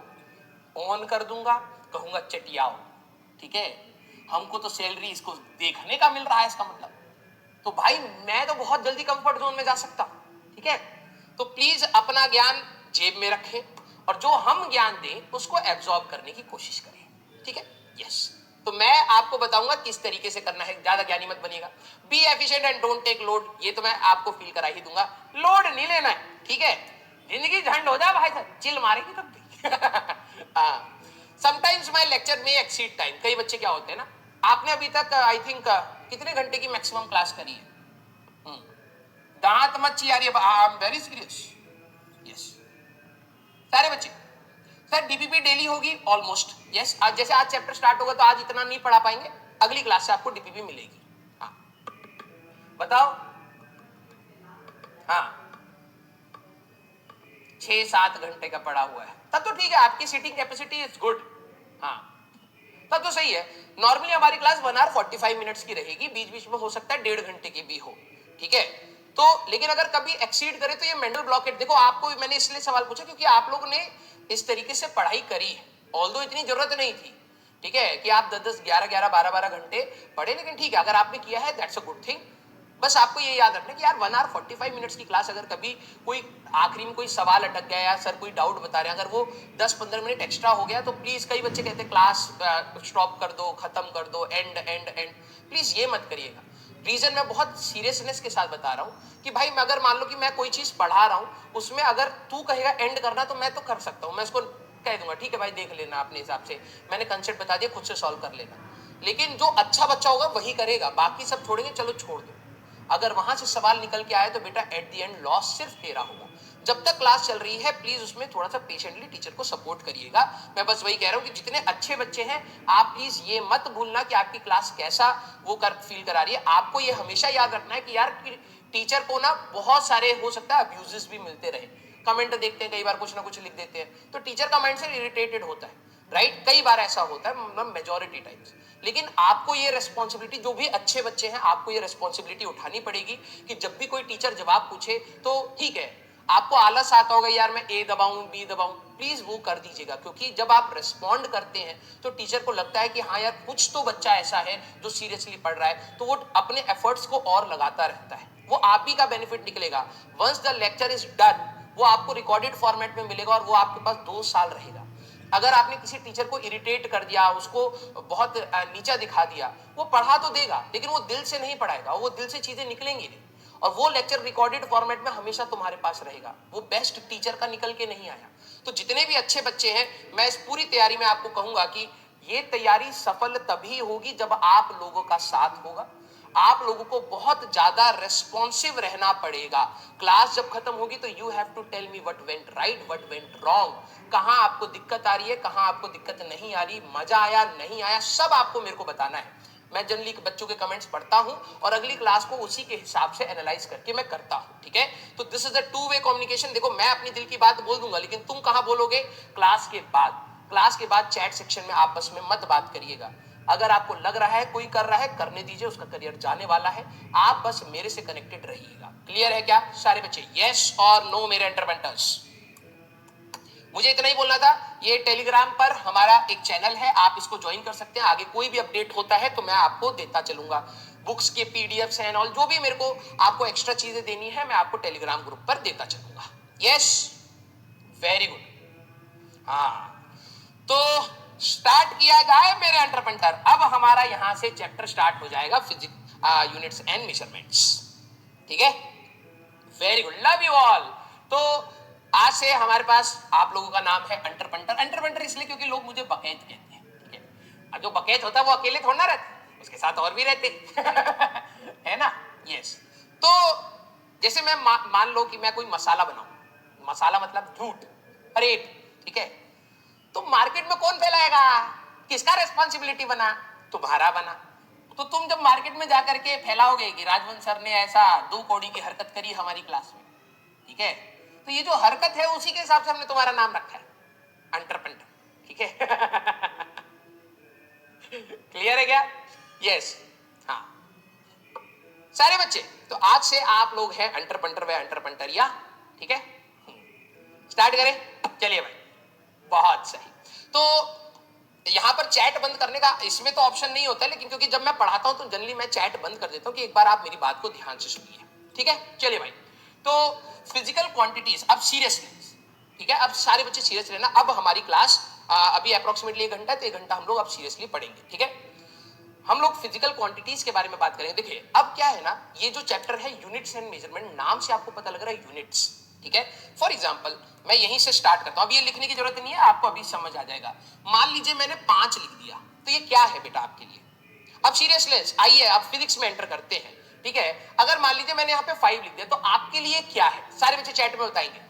ऑन कर दूंगा, कहूंगा चटियाओ, ठीक है, हमको तो सैलरी इसको देखने का मिल रहा है, इसका मतलब तो भाई मैं तो बहुत जल्दी कंफर्ट जोन में जा सकता हूं, ठीक है? तो प्लीज अपना ज्ञान जेब में रखें और जो हम ज्ञान दें उसको एब्जॉर्ब करने की कोशिश करें, ठीक है? यस, तो मैं आपको बताऊंगा किस तरीके से करना है, ज्यादा ज्ञानी मत बनिएगा। Be efficient and don't take load, ये तो मैं आपको फील करा ही दूंगा, लोड नहीं लेना है, ठीक है? जिंदगी झंड हो जाए भाई साहब, चिल मारेगी तब भी समटाइम्स माय लेक्चर में एक्सीड टाइम। कई बच्चे क्या होते हैं ना, आपने अभी तक आई थिंक कितने घंटे की मैक्सिमम क्लास करी है? दांत मत चियारिए, I am very serious. Yes, सारे बच्चे, सर डीपीपी डेली होगी ऑलमोस्ट, यस। आज जैसे आज चैप्टर स्टार्ट होगा तो आज इतना नहीं पढ़ा पाएंगे, अगली क्लास से आपको डीपीपी मिलेगी। हाँ बताओ, हाँ 6-7 घंटे का पढ़ा हुआ है, तब तो ठीक है, आपकी सीटिंग कैपेसिटी इज गुड, हाँ तब तो सही है। नॉर्मली हमारी क्लास 1 आवर 45 मिनट्स की रहेगी, बीच बीच में हो सकता है 1.5 घंटे की भी हो, ठीक है? तो लेकिन अगर कभी एक्सीड करे तो ये मेंटल ब्लॉकेट, देखो आपको मैंने इसलिए सवाल पूछा क्योंकि आप लोग ने इस तरीके से पढ़ाई करी है, ऑल्दो इतनी जरूरत नहीं थी, ठीक है, कि आप 10-10, 11-11, 12-12 घंटे पढ़े, लेकिन ठीक है अगर आपने किया है दैट्स अ गुड थिंग। बस आपको ये याद रखना कि यार 1 आवर 45 मिनट्स की क्लास, अगर कभी कोई आखिरी में कोई सवाल अटक गया या सर कोई डाउट बता रहे हैं, अगर वो 10-15 मिनट एक्स्ट्रा हो गया तो प्लीज, कई बच्चे कहते हैं क्लास स्टॉप कर दो, खत्म कर दो, एंड एंड एंड, प्लीज ये मत करिएगा। रीजन मैं बहुत सीरियसनेस के साथ बता रहा हूँ कि भाई मैं अगर मान लो कि मैं कोई चीज पढ़ा रहा हूँ, उसमें अगर तू कहेगा एंड करना तो मैं तो कर सकता हूँ, मैं इसको कह दूंगा ठीक है भाई देख लेना अपने हिसाब से, मैंने कंसेप्ट बता दिया खुद से सॉल्व कर लेना, लेकिन जो अच्छा बच्चा होगा वही करेगा, बाकी सब छोड़ेंगे चलो छोड़ दो। अगर वहां से सवाल निकल के आए तो बेटा एट द एंड लॉस सिर्फ तेरा होगा। जब तक क्लास चल रही है प्लीज उसमें थोड़ा सा पेशेंटली टीचर को सपोर्ट करिएगा। मैं बस वही कह रहा हूँ कि जितने अच्छे बच्चे हैं आप प्लीज ये मत भूलना कि आपकी क्लास कैसा वो कर फील करा रही है। आपको ये हमेशा याद रखना है कि यार टीचर को ना बहुत सारे हो सकता है अब्यूजेस भी मिलते रहे, कमेंट देखते हैं कई बार कुछ ना कुछ लिख देते हैं, तो टीचर का माइंडसेट इरिटेटेड होता है, राइट, कई बार ऐसा होता है, मतलब मेजॉरिटी टाइम्स। लेकिन आपको ये रेस्पॉन्सिबिलिटी, जो भी अच्छे बच्चे हैं, आपको ये रेस्पॉन्सिबिलिटी उठानी पड़ेगी कि जब भी कोई टीचर जवाब पूछे तो ठीक है, आपको आलस आता होगा यार मैं ए दबाऊं बी दबाऊं, प्लीज वो कर दीजिएगा, क्योंकि जब आप रिस्पॉन्ड करते हैं तो टीचर को लगता है कि हाँ यार कुछ तो बच्चा ऐसा है जो सीरियसली पढ़ रहा है, तो वो अपने एफर्ट्स को और लगाता रहता है, वो आप ही का बेनिफिट निकलेगा। Once the lecture is done, वो आपको रिकॉर्डेड फॉर्मेट में मिलेगा और वो आपके पास 2 साल रहेगा। अगर आपने किसी टीचर को इरिटेट कर दिया, उसको बहुत नीचा दिखा दिया, वो पढ़ा तो देगा लेकिन वो दिल से नहीं पढ़ाएगा, वो दिल से चीजें निकलेंगी नहीं, और वो लेक्चर रिकॉर्डेड फॉर्मेट में हमेशा तुम्हारे पास रहेगा, वो बेस्ट टीचर का निकल के नहीं आया। तो जितने भी अच्छे बच्चे हैं, मैं इस पूरी तैयारी में आपको कहूंगा कि ये तैयारी सफल तभी होगी जब आप लोगों का साथ होगा, आप लोगों को बहुत ज्यादा रेस्पॉन्सिव रहना पड़ेगा। क्लास जब खत्म होगी तो you have to tell me what went right, what went wrong, कहां आपको दिक्कत आ रही है, कहां आपको दिक्कत नहीं आ रही, मजा आया नहीं आया, सब आपको मेरे को बताना है। मैं जनरली बच्चों के कमेंट्स पढ़ता हूं और अगली क्लास को उसी के हिसाब से एनालाइज करके मैं करता हूं, ठीक है। तो this is a two way communication. देखो मैं अपनी दिल की बात बोल दूंगा, लेकिन तुम कहां बोलोगे? क्लास के बाद। क्लास के बाद चैट सेक्शन में आपस में मत बात करिएगा। अगर आपको लग रहा है कोई कर रहा है, करने दीजिए, उसका करियर जाने वाला है, आप बस मेरे से कनेक्टेड रहिएगा। क्लियर है क्या सारे बच्चे? यस और नो मेरे इंटरवेंटर्स? मुझे इतना ही बोलना था। ये टेलीग्राम पर हमारा एक चैनल है, आप इसको ज्वाइन कर सकते हैं, आगे कोई भी अपडेट होता है तो मैं आपको देता चलूंगा, बुक्स के पीडीएफ्स एंड ऑल, जो भी मेरे को आपको एक्स्ट्रा चीजें देनी है मैं आपको टेलीग्राम ग्रुप पर देता चलूंगा। Yes, very good. हाँ, तो स्टार्ट किया जाए मेरे अंडरपेंटर। अब हमारा यहां से चैप्टर स्टार्ट हो जाएगा, फिजिक्स यूनिट्स एंड मेजरमेंट्स, ठीक है। Very good, love you all. तो आज से हमारे पास आप लोगों का नाम है अंटरपंटर। अंटरपंटर इसलिए क्योंकि लोग मुझे बकैत कहते हैं, ठीक है। और जो बकैत होता है वो अकेले थोड़ा ना रहते, उसके साथ और भी रहते है ना। यस, तो जैसे मैं मान लो कि मैं कोई मसाला बनाऊं, मसाला मतलब झूठ, परेड, ठीक है। तो मार्केट में कौन फैलाएगा? किसका रेस्पॉन्सिबिलिटी बना? तुम्हारा बना। तो तुम जब मार्केट में जाकर के फैलाओगे कि राजवंश सर ने ऐसा 2 कौड़ी की हरकत करी हमारी क्लास में, ठीक है, तो ये जो हरकत है उसी के हिसाब से हमने तुम्हारा नाम रखा है, अंटरपेंटर, ठीक है। क्लियर है क्या? यस, हाँ सारे बच्चे। तो आज से आप लोग हैं अंटरपेंटर व अंटरपेंटरिया, ठीक है। स्टार्ट करें? चलिए भाई, बहुत सही। तो यहां पर चैट बंद करने का इसमें तो ऑप्शन नहीं होता है, लेकिन क्योंकि जब मैं पढ़ाता हूं तो जनरली मैं चैट बंद कर देता हूं कि एक बार आप मेरी बात को ध्यान से सुनिए, ठीक है। चलिए भाई, तो फिजिकल क्वांटिटीज, अब सीरियसली, ठीक है, अब सारे बच्चे सीरियस रहना। अब हमारी क्लास अभी अप्रोक्सीमेटली 1 घंटा, तो 1 घंटा हम लोग अब सीरियसली पढ़ेंगे, ठीक है। हम लोग फिजिकल क्वांटिटीज के बारे में बात करेंगे। देखिए अब क्या है ना, ये जो चैप्टर है यूनिट्स एंड मेजरमेंट, नाम से आपको पता लग रहा है यूनिट्स, ठीक है। फॉर एग्जांपल मैं यहीं से स्टार्ट करता हूं, अब ये लिखने की जरूरत नहीं है, आपको अभी समझ आ जाएगा। मान लीजिए मैंने 5 लिख दिया, तो ये क्या है बेटा आपके लिए? अब सीरियसनेस आइए आप फिजिक्स में एंटर करते हैं, ठीक है। अगर मान लीजिए मैंने यहाँ पे 5 लिख दिया, तो आपके लिए क्या है? सारे बच्चे चैट में बताएंगे,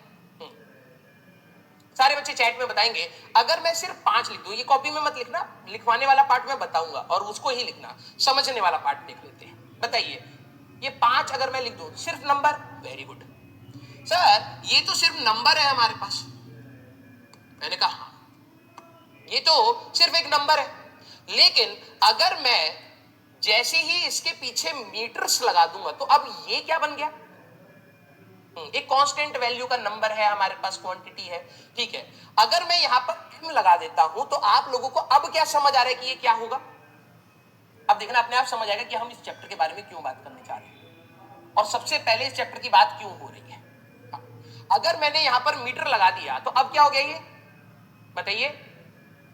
सारे बच्चे चैट में बताएंगे। अगर मैं सिर्फ 5 लिख दूं, ये कॉपी में मत लिखना, लिखवाने वाला पार्ट मैं बताऊंगा और उसको ही लिखना, समझने वाला पार्ट देख लेते हैं। बताइए, ये 5 अगर मैं लिख दूं, सिर्फ नंबर, वेरी गुड सर, ये तो सिर्फ नंबर है हमारे पास। मैंने कहा हाँ, ये तो सिर्फ एक नंबर है, लेकिन अगर मैं जैसे ही इसके पीछे मीटर्स लगा दूंगा, तो अब ये क्या बन गया? एक कांस्टेंट वैल्यू का नंबर है हमारे पास, क्वांटिटी है, ठीक है। अगर मैं यहां पर m लगा देता हूं, तो आप लोगों को अब क्या समझ आ रहा है कि ये क्या होगा? अब देखना अपने आप समझ आएगा कि हम इस चैप्टर के बारे में क्यों बात करने जा रहे हैं और सबसे पहले इस चैप्टर की बात क्यों हो रही है। हाँ। अगर मैंने यहां पर मीटर लगा दिया, तो अब क्या हो गया ये बताइए?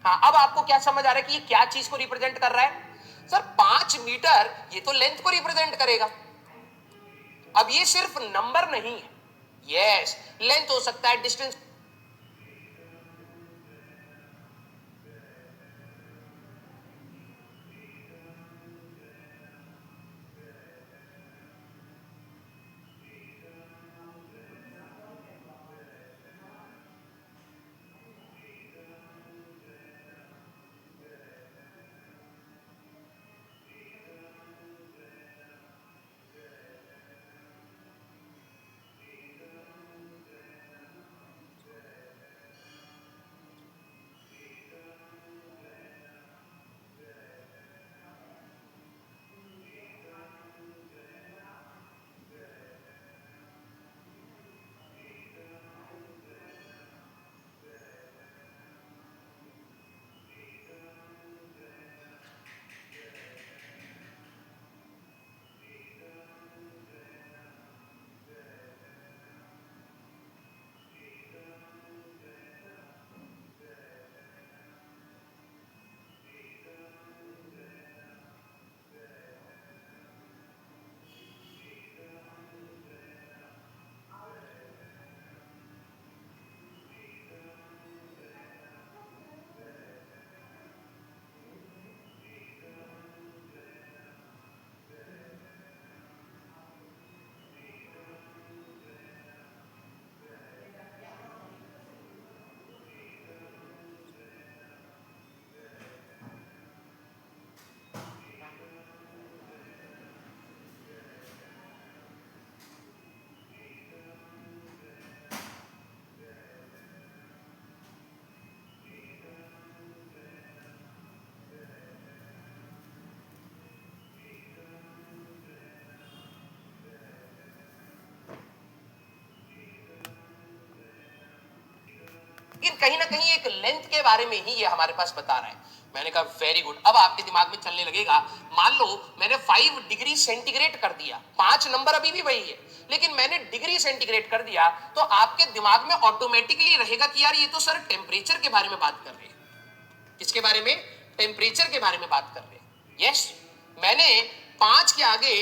हाँ, अब आपको क्या समझ आ रहा है कि ये क्या चीज को रिप्रेजेंट कर रहा है? सर 5 मीटर ये तो लेंथ को रिप्रेजेंट करेगा। अब ये सिर्फ नंबर नहीं है, यस, लेंथ हो सकता है, डिस्टेंस कहीं ना कहीं एक लेंथ के बारे में ही ये हमारे पास बता रहा है। मैंने कहा वेरी गुड। अब आपके दिमाग में चलने लगेगा, मान लो मैंने 5 डिग्री सेंटीग्रेड कर दिया, 5 नंबर अभी भी वही है, लेकिन मैंने डिग्री सेंटीग्रेड कर दिया, तो आपके दिमाग में ऑटोमेटिकली रहेगा कि यार ये तो सर टेम्परेचर के बारे में बात कर रहे हैं। किसके बारे में? टेम्परेचर के बारे में बात कर रहे हैं। यस, मैंने 5 के आगे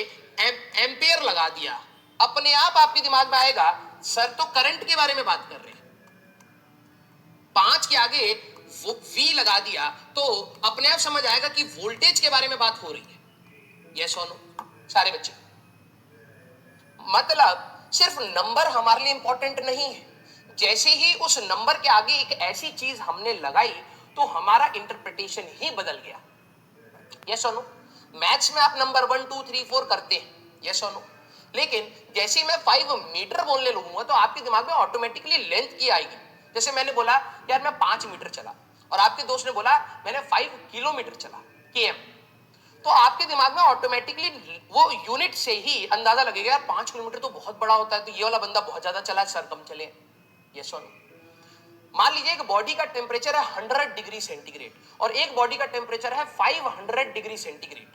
एम्पेयर लगा दिया, अपने आप आपके दिमाग में आएगा सर तो करंट के बारे में बात कर रहे हैं। 5 के आगे वी लगा दिया तो अपने आप समझ आएगा कि वोल्टेज के बारे में बात हो रही है। यस और नो सारे बच्चे? मतलब सिर्फ नंबर हमारे लिए इंपॉर्टेंट नहीं है, जैसे ही उस नंबर के आगे एक ऐसी चीज हमने लगाई तो हमारा इंटरप्रिटेशन ही बदल गया। यस और नो? मैथ्स में आप नंबर 1 2 3 4 करते हैं, यस और नो? लेकिन जैसे ही मैं 5 मीटर बोलने लगूंगा तो आपके दिमाग में ऑटोमेटिकली लेंथ की आएगी। जैसे मैंने बोला यार मैं 5 मीटर चला, और आपके दोस्त ने बोला मैंने 5 किलोमीटर चला, केएम, तो आपके दिमाग में ऑटोमेटिकली वो यूनिट से ही अंदाजा लगेगा यार 5 किलोमीटर तो बहुत बड़ा होता है, तो ये वाला बंदा बहुत ज्यादा चला, सर कम चले। यस और नो? मान लीजिए एक बॉडी का टेम्परेचर है 100 डिग्री सेंटीग्रेड और एक बॉडी का टेम्परेचर है 500 डिग्री सेंटीग्रेड,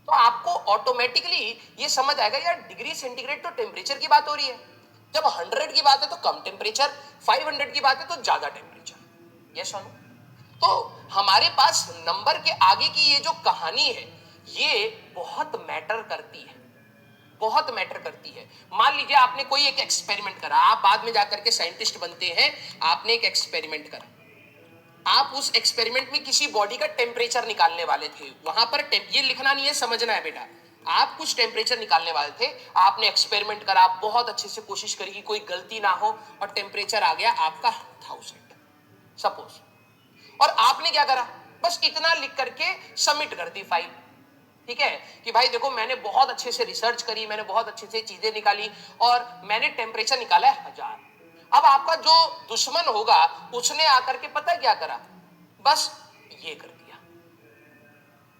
तो आपको ऑटोमेटिकली ये समझ आएगा यार डिग्री सेंटीग्रेड तो टेम्परेचर की बात हो रही है, जब 100 की बात है तो कम टेम्परेचर, 500 की बात है तो ज्यादा टेम्परेचर। यस और नो? तो हमारे पास नंबर के आगे की ये जो कहानी है ये बहुत मैटर करती है, बहुत मैटर करती है। मान लीजिए आपने कोई एक एक्सपेरिमेंट करा, आप बाद में जाकर के साइंटिस्ट बनते हैं, आपने एक एक्सपेरिमेंट करा, आप उस एक्सपेरिमेंट में किसी बॉडी का टेम्परेचर निकालने वाले थे, वहां पर ये लिखना नहीं है, समझना है बेटा, आप कुछ टेम्परेचर निकालने वाले थे, आपने एक्सपेरिमेंट करा, बहुत अच्छे से कोशिश करी कि कोई गलती ना हो, और टेम्परेचर आ गया आपका 1000 सपोज, और आपने क्या करा, बस इतना लिख करके सबमिट कर दी फाइल। ठीक है कि भाई देखो मैंने बहुत अच्छे से रिसर्च करी, मैंने बहुत अच्छे से चीजें निकाली और मैंने टेम्परेचर निकाला है 1000। अब आपका जो दुश्मन होगा उसने आकर के पता क्या करा, बस ये कर दिया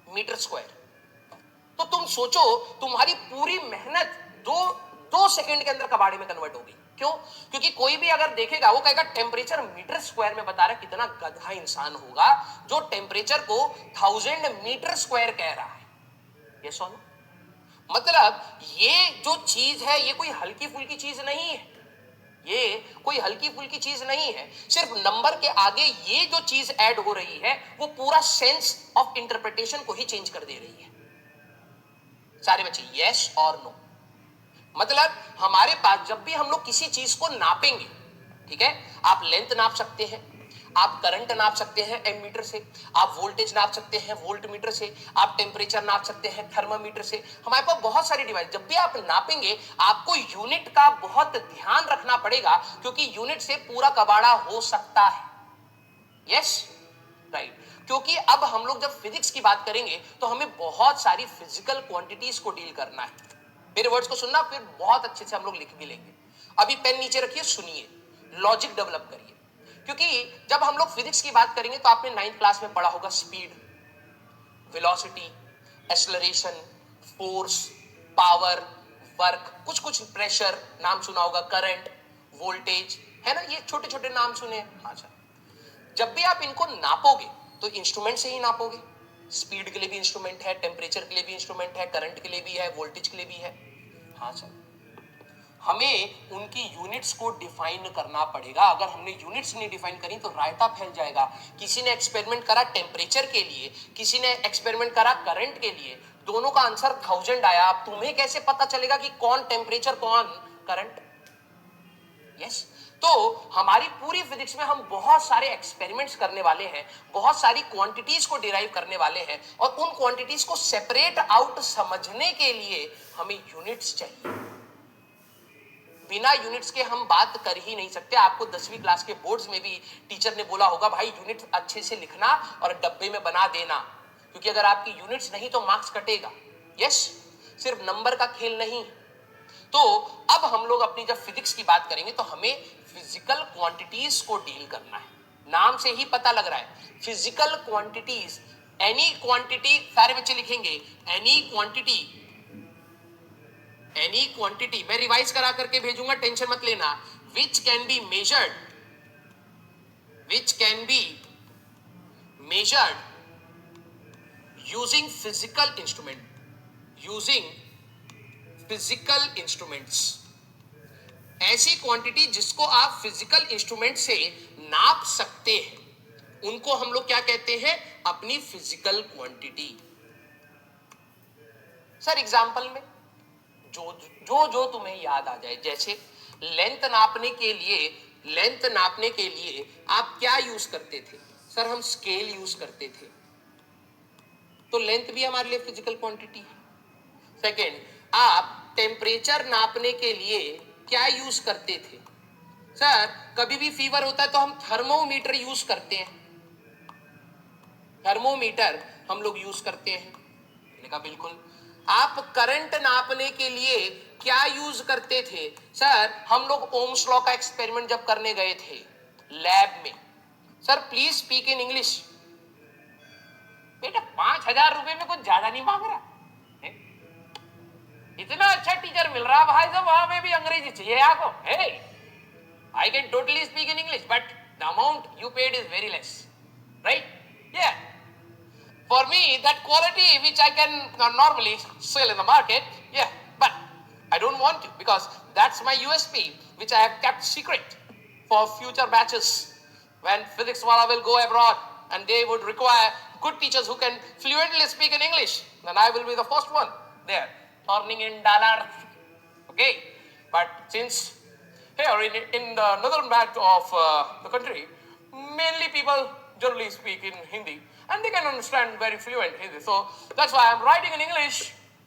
मीटर स्क्वायर। तो तुम सोचो तुम्हारी पूरी मेहनत दो सेकंड के अंदर कबाड़े में कन्वर्ट हो गई। क्यों? क्योंकि कोई भी अगर देखेगा वो कहेगा टेम्परेचर मीटर स्क्वायर में बता रहा है, कितना गधा इंसान होगा जो टेम्परेचर को 1000 मीटर स्क्वायर कह रहा है। ये सुनो, मतलब ये जो चीज है ये कोई हल्की फुल्की चीज नहीं है, ये कोई हल्की फुल्की चीज नहीं है। सिर्फ नंबर के आगे ये जो चीज ऐड हो रही है वो पूरा सेंस ऑफ इंटरप्रिटेशन को ही चेंज कर दे रही है। सारे बच्चे यस और नो? मतलब हमारे पास जब भी हम लोग किसी चीज को नापेंगे, ठीक है, आप लेंथ नाप सकते हैं, आप करंट नाप सकते हैं एमीटर से, आप वोल्टेज नाप सकते हैं वोल्ट मीटर से, आप टेम्परेचर नाप सकते हैं थर्मामीटर से। हमारे पास बहुत सारी डिवाइस, जब भी आप नापेंगे आपको यूनिट का बहुत ध्यान रखना पड़ेगा, क्योंकि यूनिट से पूरा कबाड़ा हो सकता है। Yes right? क्योंकि अब हम लोग जब फिजिक्स की बात करेंगे तो हमें बहुत सारी फिजिकल क्वांटिटीज को डील करना है। मेरे वर्ड्स को सुनना, फिर बहुत अच्छे से हम लोग लिख भी लेंगे। अभी पेन नीचे रखिए, सुनिए, लॉजिक डेवलप करिए, क्योंकि जब हम लोग फिजिक्स की बात करेंगे तो आपने 9th क्लास में पढ़ा होगा speed, velocity, acceleration, force, power, work, कुछ कुछ प्रेशर नाम सुना होगा, करंट, वोल्टेज, है ना, ये छोटे छोटे नाम सुने। हाँ सर, जब भी आप इनको नापोगे तो इंस्ट्रूमेंट से ही नापोगे। स्पीड के लिए भी इंस्ट्रूमेंट है, टेम्परेचर के लिए भी इंस्ट्रूमेंट है, करंट के लिए भी है, वोल्टेज के लिए भी है। हाँ सर, हमें उनकी यूनिट्स को डिफाइन करना पड़ेगा। अगर हमने यूनिट्स नहीं डिफाइन करी तो रायता फैल जाएगा। किसी ने एक्सपेरिमेंट करा टेम्परेचर के लिए, किसी ने एक्सपेरिमेंट करा करंट के लिए, दोनों का आंसर 1000 आया। अब तुम्हें कैसे पता चलेगा कि कौन टेम्परेचर कौन करंट? यस, तो हमारी पूरी फिजिक्स में हम बहुत सारे एक्सपेरिमेंट्स करने वाले हैं, बहुत सारी क्वांटिटीज को डिराइव करने वाले हैं, और उन क्वांटिटीज को सेपरेट आउट समझने के लिए हमें यूनिट्स चाहिए। बिना यूनिट्स के हम बात कर ही नहीं सकते। आपको 10वीं क्लास के बोर्ड्स में भी टीचर ने बोला होगा भाई यूनिट अच्छे से लिखना और डब्बे में बना देना, क्योंकि अगर आपकी यूनिट्स नहीं तो मार्क्स कटेगा। यस, सिर्फ नंबर का खेल नहीं। तो अब हम लोग अपनी जब फिजिक्स की बात करेंगे तो हमें फिजिकल क्वांटिटीज को डील करना है। नाम से ही पता लग रहा है, फिजिकल क्वांटिटीज, एनी क्वांटिटी, सारे बच्चे लिखेंगे एनी क्वांटिटी, मैं रिवाइज करा करके भेजूंगा, टेंशन मत लेना, which can be measured which can be measured using physical instruments, ऐसी क्वांटिटी जिसको आप फिजिकल इंस्ट्रूमेंट से नाप सकते हैं, उनको हम लोग क्या कहते हैं? अपनी फिजिकल क्वांटिटी। सर एग्जांपल में जो तुम्हें याद आ जाए, जैसे लेंथ नापने के लिए आप क्या यूज करते थे? सर हम स्केल यूज करते थे, तो लेंथ भी हमारे लिए फिजिकल क्वांटिटी है। सेकेंड, आप टेम्परेचर नापने के लिए क्या यूज करते थे? सर कभी भी फीवर होता है तो हम थर्मोमीटर यूज करते हैं, थर्मोमीटर हम लोग यूज करते हैं। मैंने कहा बिल्कुल। आप करंट नापने के लिए क्या यूज करते थे? सर हम लोग ओम्स लॉ का एक्सपेरिमेंट जब करने गए थे लैब में। Sir please speak in English. बेटा 5,000 रुपए में कुछ ज्यादा नहीं मांग रहा है? इतना अच्छा टीचर मिल रहा भाई साहब, वहां में भी अंग्रेजी चाहिए आपको? I can totally speak in English but the amount you paid is very less, right? Yeah. For me, that quality which I can normally sell in the market, yeah, but I don't want to, because that's my USP, which I have kept secret for future batches. When physics wala will go abroad and they would require good teachers who can fluently speak in English, then I will be the first one there, earning in dollars. Okay, but since here in the northern part of the country, mainly people generally speak in Hindi and they can understand very fluent Hindi. So that's why I'm writing in English.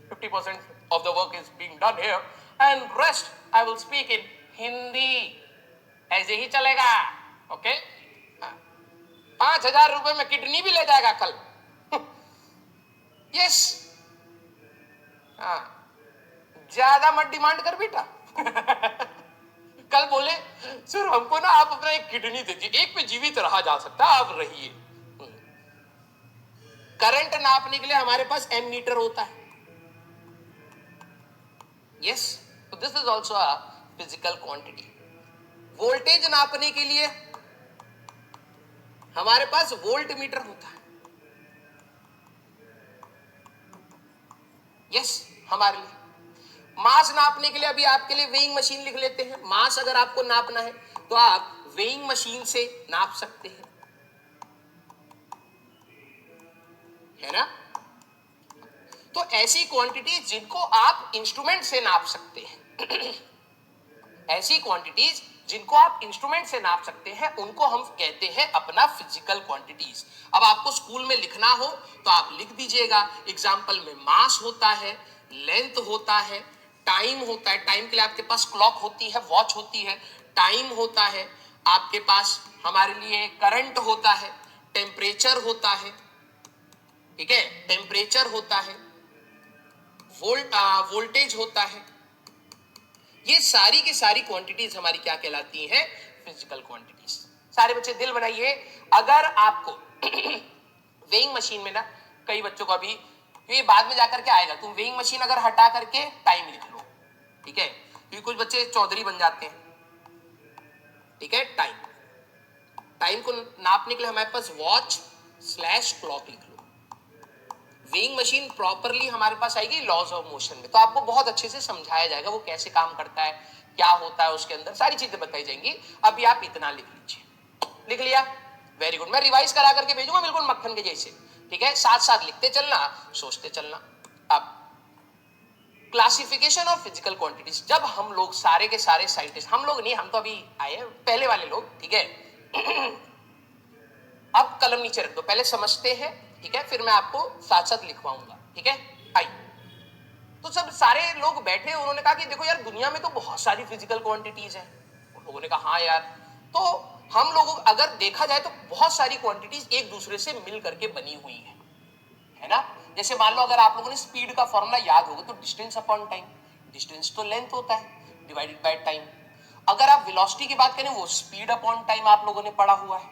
50% of the work is being done here and rest I will speak in Hindi. ऐसे ही चलेगा, okay? 5,000 रुपए में kidney भी ले जाएगा कल। Yes, हाँ, ज्यादा मत डिमांड कर बेटा। कल बोले सर हमको ना आप अपना एक किडनी दीजिए, एक पे जीवित रहा जा सकता है, आप रहिए। करंट नापने के लिए हमारे पास एमीटर होता है। यस, तो this is also a physical quantity. Voltage नापने के लिए हमारे पास वोल्ट मीटर होता है। यस, हमारे लिए मास नापने के लिए अभी आपके लिए वेइंग मशीन लिख लेते हैं। मास अगर आपको नापना है तो आप वेइंग मशीन से नाप सकते हैं, है ना? तो ऐसी क्वांटिटीज जिनको आप इंस्ट्रूमेंट से नाप सकते हैं ऐसी क्वांटिटीज जिनको आप इंस्ट्रूमेंट से नाप सकते हैं, उनको हम कहते हैं अपना फिजिकल क्वांटिटीज। अब आपको स्कूल में लिखना हो तो आप लिख दीजिएगा। एग्जाम्पल में मास होता है, लेंथ होता है, टाइम होता है। टाइम के लिए आपके पास क्लॉक होती है, वॉच होती है। टाइम होता है आपके पास, हमारे लिए करंट होता है, टेम्परेचर होता है, ठीक है, टेम्परेचर होता है, वोल्टेज होता है। ये सारी की सारी क्वांटिटीज हमारी क्या कहलाती हैं? Physical quantities. सारे बच्चे दिल बनाइए, अगर आपको वेइंग मशीन में ना, कई बच्चों को अभी ये बाद में जाकर के आएगा, तुम वेइंग मशीन अगर हटा करके टाइम लिख लो, ठीक है, क्योंकि कुछ बच्चे चौधरी बन जाते हैं, ठीक है। टाइम को नापने के लिए हमारे पास वॉच स्लैश क्लॉक लिख लो। वेइंग मशीन प्रॉपरली हमारे पास आएगी लॉज ऑफ मोशन में, तो आपको बहुत अच्छे से समझाया जाएगा वो कैसे काम करता है, क्या होता है उसके अंदर, सारी चीजें बताई जाएंगी। अभी आप इतना लिख लीजिए। लिख लिया? Very good. मैं रिवाइज करा करके भेजूंगा बिल्कुल मक्खन के जैसे, ठीक है। साथ साथ लिखते चलना, सोचते चलना। अब क्लासिफिकेशन ऑफ फिजिकल क्वांटिटीज। जब हम लोग सारे के सारे साइंटिस्ट, हम लोग नहीं, हम तो अभी आए हैं, पहले वाले लोग, ठीक है। अब कलम नीचे रख दो, पहले समझते हैं, ठीक है, फिर मैं आपको साथ साथ लिखवाऊंगा, ठीक है। आई तो सब सारे लोग बैठे, उन्होंने कहा कि देखो यार दुनिया में तो बहुत सारी फिजिकल क्वांटिटीज हैं। उन लोगों ने कहा हाँ यार, तो हम लोगों अगर देखा जाए तो बहुत सारी क्वांटिटीज एक दूसरे से मिल करके बनी हुई है ना। जैसे मान लो अगर आप लोगों ने स्पीड का फॉर्मूला याद होगा तो डिस्टेंस अपॉन टाइम, डिस्टेंस तो लेंथ होता है डिवाइडेड बाय टाइम। अगर आप वेलोसिटी की बात करें वो स्पीड अपॉन टाइम आप लोगों ने पढ़ा हुआ है।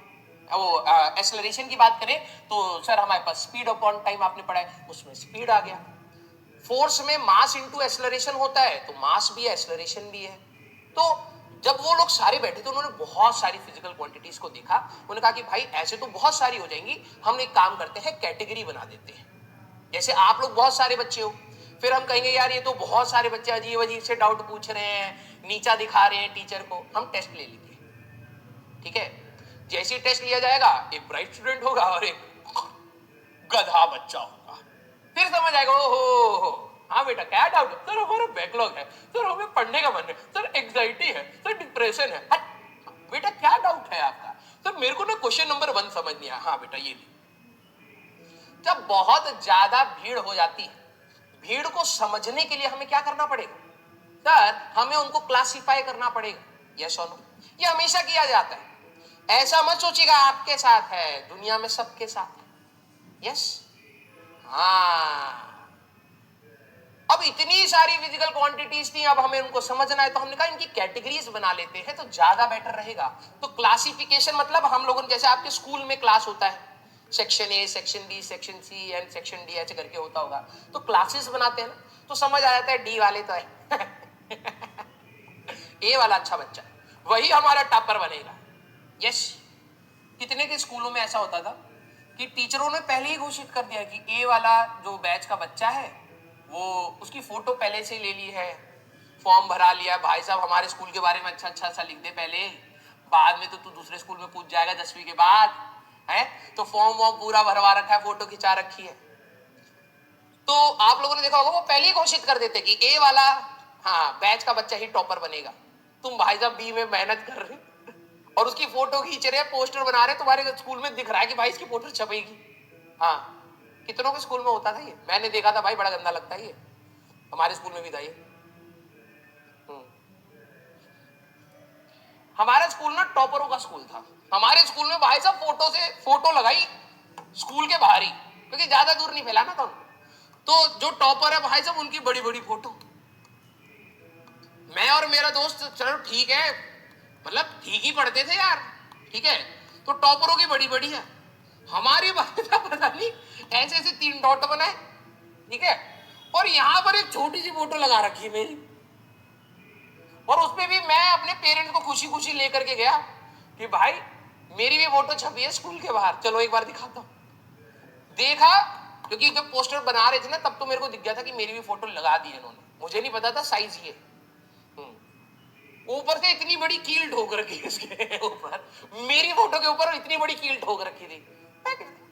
वो एक्सेलरेशन की बात करें तो सर हमारे पास स्पीड अपॉन टाइम आपने पढ़ा है, उसमें स्पीड आ गया। फोर्स में मास इनटू एक्सेलरेशन होता है, तो मास भी है एक्सेलरेशन भी है। तो जब वो लोग सारे बैठे थे उन्होंने बहुत सारी फिजिकल क्वांटिटीज को देखा, उन्होंने कहा कि भाई ऐसे तो बहुत सारी हो जाएंगी, हम एक काम करते हैं कैटेगरी बना देते हैं। जैसे आप लोग बहुत सारे बच्चे हो, फिर हम कहेंगे यार ये तो बहुत सारे बच्चे अजीब अजीब से डाउट पूछ रहे हैं, नीचा दिखा रहे हैं टीचर को, हम टेस्ट ले लेंगे। ठीक है, जैसे ही टेस्ट लिया जाएगा एक ब्राइट स्टूडेंट होगा और एक गधा बच्चा होगा। फिर समझ आएगा ओहो हाँ बेटा क्या डाउट है सर, हमारा बैकलॉग है सर, हमें पढ़ने का मन है सर, एंजाइटी है सर, डिप्रेशन है। बेटा क्या डाउट है आपका सर? मेरे को ना क्वेश्चन नंबर 1 समझ नहीं आया। हाँ बेटा ये भी। जब बहुत ज्यादा भीड़ हो जाती है, भीड़ को समझने के लिए हमें क्या करना पड़ेगा सर? हमें उनको क्लासिफाई करना पड़ेगा। यस और नो? ये हमेशा किया जाता है। ऐसा मत सोचिएगा आपके साथ है, दुनिया में सबके साथ है। यस हाँ, अब इतनी सारी फिजिकल क्वांटिटीज थी, अब हमें उनको समझना है, तो हमने कहा इनकी कैटेगरीज बना लेते हैं तो ज्यादा बेटर रहेगा। तो क्लासिफिकेशन मतलब हम लोगों ने, जैसे आपके स्कूल में क्लास होता है, section A, section B, section C and section D ऐसे करके होता होगा, तो क्लासेस बनाते हैं ना, तो समझ आ जाता है डी वाले तो है ए वाला अच्छा बच्चा वही हमारा टॉपर बनेगा। यस, कितने के स्कूलों में ऐसा होता था कि टीचरों ने पहले ही घोषित कर दिया कि ए वाला जो बैच का बच्चा है वो उसकी फोटो पहले से ले ली है, फॉर्म भरा लिया, भाई साहब हमारे स्कूल के बारे में अच्छा अच्छा सा लिख दे पहले, बाद में तो तू दूसरे स्कूल में पूछ जाएगा 10वीं के बाद है, तो फॉर्म वॉर्म पूरा भरवा रखा है, फोटो खिंचा रखी है। तो आप लोगों ने देखा होगा वो पहले ही घोषित कर देते कि ए वाला हाँ बैच का बच्चा ही टॉपर बनेगा। तुम भाई साहब बी में मेहनत कर रहे और उसकी फोटो खींच रहे, पोस्टर बना रहे, तुम्हारे स्कूल में दिख रहा है कि भाई इसकी फोटो छपेगी। हाँ, कितनों के स्कूल में होता था ये, मैंने देखा था भाई, बड़ा गंदा लगता है ये, हमारे स्कूल में भी था ये। हमारा स्कूल ना टॉपरों का स्कूल था। हमारे स्कूल में भाई साहब फोटो से फोटो लगाई स्कूल के बाहर ही, क्योंकि ज्यादा दूर नहीं फैलाना था उनको। तो जो टॉपर है भाई साहब उनकी बड़ी बड़ी फोटो, मैं और मेरा दोस्त चलो ठीक है, मतलब ठीक ही पढ़ते थे यार, ठीक है, तो टॉपरों की बड़ी बड़ी है, हमारी भाई साहब पता नहीं ऐसे ऐसे 3 डॉट बनाए, ठीक है, और यहां पर एक छोटी सी फोटो लगा रखी है मेरी, और उसमें भी मैं अपने पेरेंट्स को खुशी खुशी लेकर के गया कि भाई मेरी भी फोटो छपी है स्कूल के बाहर, चलो एक बार दिखाता हूं। देखा, क्योंकि जब पोस्टर बना रहे थे ना तब तो मेरे को दिख गया था कि मेरी भी फोटो लगा दी है इन्होंने, मुझे नहीं पता था साइज ये। ऊपर से इतनी बड़ी कील ठोक रखी है इसके ऊपर, मेरी फोटो के ऊपर इतनी बड़ी कील ठोक रखी थी।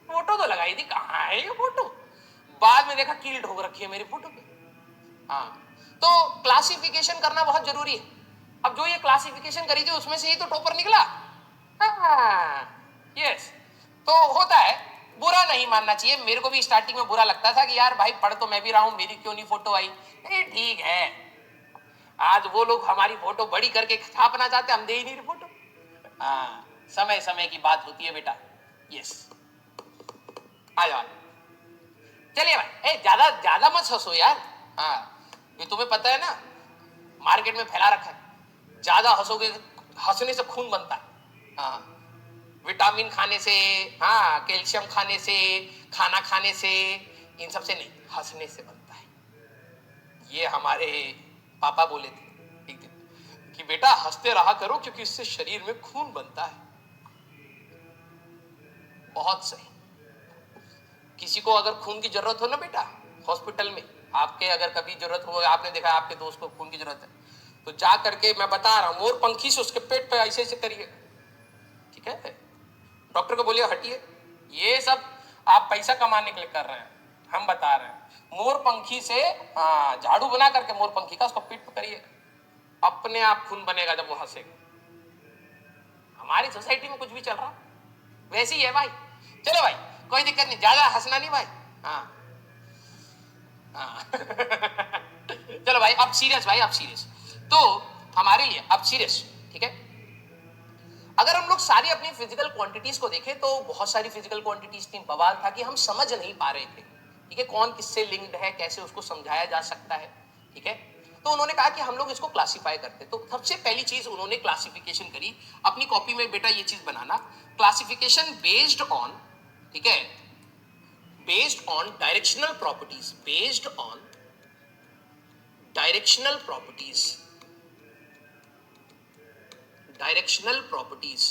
फोटो तो लगाई थी, कहाँ है ये फोटो? बाद में देखा कील ठोक रखी है मेरी फोटो पे। हाँ, तो क्लासिफिकेशन करना बहुत जरूरी है। अब जो ये क्लासिफिकेशन करी थी उसमें से ही तो टॉपर निकला। यस, तो होता है, बुरा नहीं मानना चाहिए। मेरे को भी स्टार्टिंग में बुरा लगता था कि यार भाई पढ़ तो मैं भी रहा हूं, मेरी क्यों नहीं फोटो आई। ठीक है, आज वो लोग हमारी फोटो बड़ी करके छापना चाहते, हम दे ही नहीं रहे फोटो। हाँ, समय समय की बात होती है बेटा। यस, आ जाओ, चलिए भाई, ज्यादा ज्यादा मत हंसो यार। हाँ, ये तुम्हें पता है ना, मार्केट में फैला रखा है, ज्यादा हंसोगे, हंसने से खून बनता है। हाँ, विटामिन खाने से, हाँ कैल्शियम खाने से, खाना खाने से, इन सब से नहीं, हंसने से बनता है। ये हमारे पापा बोले थे एक दिन कि बेटा हंसते रहा करो क्योंकि इससे शरीर में खून बनता है। बहुत सही। किसी को अगर खून की जरूरत हो ना बेटा, हॉस्पिटल में आपके अगर कभी जरूरत हो, आपने देखा आपके दोस्त को खून की जरूरत है, तो जा करके, मैं बता रहा हूं, मोर पंखी से उसके पेट पे ऐसे ऐसे करिए, ठीक है, डॉक्टर को बोलिए हटिए, ये सब आप पैसा कमाने के लिए कर रहे हैं, हम बता रहे हैं, मोर पंखी से झाड़ू बना करके मोर पंखी का उसको पीठ पे करिए, अपने आप खून बनेगा जब वो हंसेगा। हमारी सोसाइटी में कुछ भी चल रहा वैसे ही है भाई। चलो भाई, कोई दिक्कत नहीं, ज्यादा हंसना नहीं भाई। हाँ चलो भाई, अब सीरियस भाई, अब सीरियस। तो हमारे लिए अब सीरियस, ठीक है, अगर हम लोग सारी अपनी फिजिकल क्वांटिटीज को देखें तो बहुत सारी फिजिकल क्वांटिटीज थी, बवाल था कि हम समझ नहीं पा रहे थे, ठीक है, कौन किससे लिंक्ड है, कैसे उसको समझाया जा सकता है, ठीक है। तो उन्होंने कहा कि हम लोग इसको क्लासिफाई करते। तो सबसे पहली चीज उन्होंने क्लासिफिकेशन करी, अपनी कॉपी में बेटा ये चीज बनाना, क्लासिफिकेशन बेस्ड ऑन, ठीक है, based on directional properties, based on directional properties, directional properties,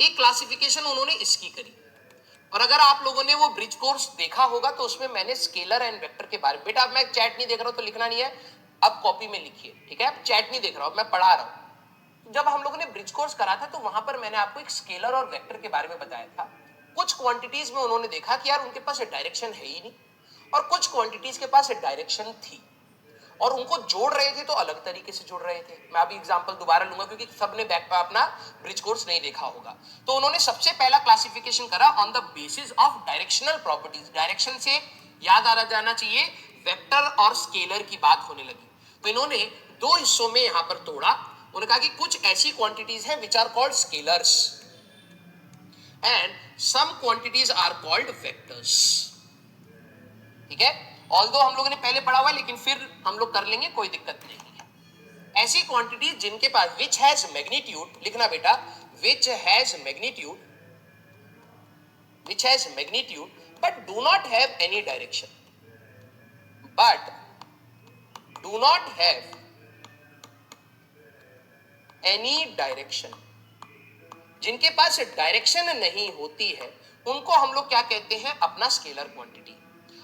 एक क्लासिफिकेशन उन्होंने इसकी करी। और अगर आप लोगों ने वो ब्रिज कोर्स देखा होगा तो उसमें मैंने स्केलर एंड वेक्टर के बारे में, बेटा अब मैं चैट नहीं देख रहा हूं तो लिखना नहीं है, अब कॉपी में लिखिए, ठीक है? अब चैट नहीं देख रहा हूं, मैं पढ़ा रहा हूं। जब हम लोगों ने ब्रिज कोर्स करा था तो वहां पर मैंने आपको एक स्केलर और वेक्टर के बारे में बताया था। कुछ क्वांटिटीज में उन्होंने देखा कि यार उनके पास डायरेक्शन है ही नहीं, और कुछ क्वांटिटीज के पास डायरेक्शन थी, और उनको जोड़ रहे थे तो अलग तरीके से जोड़ रहे थे। मैं अभी एग्जांपल दोबारा लूंगा क्योंकि सबने बैक पे अपना ब्रिज कोर्स नहीं देखा होगा। तो उन्होंने सबसे पहला क्लासिफिकेशन करा on the basis of directional properties. Direction से याद आ जाना चाहिए वेक्टर और स्केलर की बात होने लगी। तो इन्होंने दो हिस्सों में यहां पर तोड़ा। उन्होंने कहा कि कुछ ऐसी क्वांटिटीज हैं which are called scalars and some quantities are called vectors, ठीक है? ऑल्दो हम लोगों ने पहले पढ़ा हुआ है लेकिन फिर हम लोग कर लेंगे, कोई दिक्कत नहीं है। ऐसी क्वांटिटी जिनके पास विच हैज मैग्नीट्यूड, लिखना बेटा, which has magnitude, which has magnitude but do not have any direction, but do not have any direction, जिनके पास डायरेक्शन नहीं होती है उनको हम लोग क्या कहते हैं? अपना स्केलर क्वांटिटी।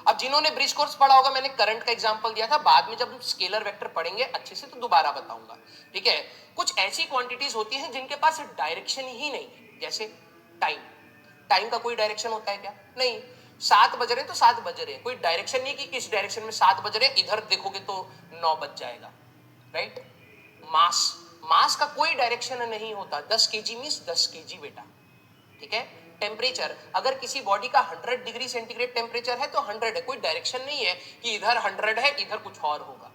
अब जिन्होंने ब्रिज कोर्स पढ़ा होगा, मैंने करंट का एग्जांपल दिया था, बाद में जब स्केलर वेक्टर पढ़ेंगे अच्छे से तो दोबारा बताऊंगा, ठीक है? कुछ ऐसी क्वांटिटीज होती हैं जिनके पास डायरेक्शन ही नहीं है, जैसे टाइम। टाइम का कोई डायरेक्शन होता है क्या? नहीं। 7 बज रहे तो 7 बज रहे, कोई डायरेक्शन नहीं कि किस डायरेक्शन में 7 बज रहे, इधर देखोगे तो 9 बज जाएगा, राइट? मास, मास का कोई डायरेक्शन नहीं होता। 10 केजी मींस 10 केजी बेटा, ठीक है? टेम्परेचर, अगर किसी बॉडी का 100 डिग्री सेंटीग्रेड टेम्परेचर है तो 100 है, कोई डायरेक्शन नहीं है कि इधर 100 है इधर कुछ और होगा।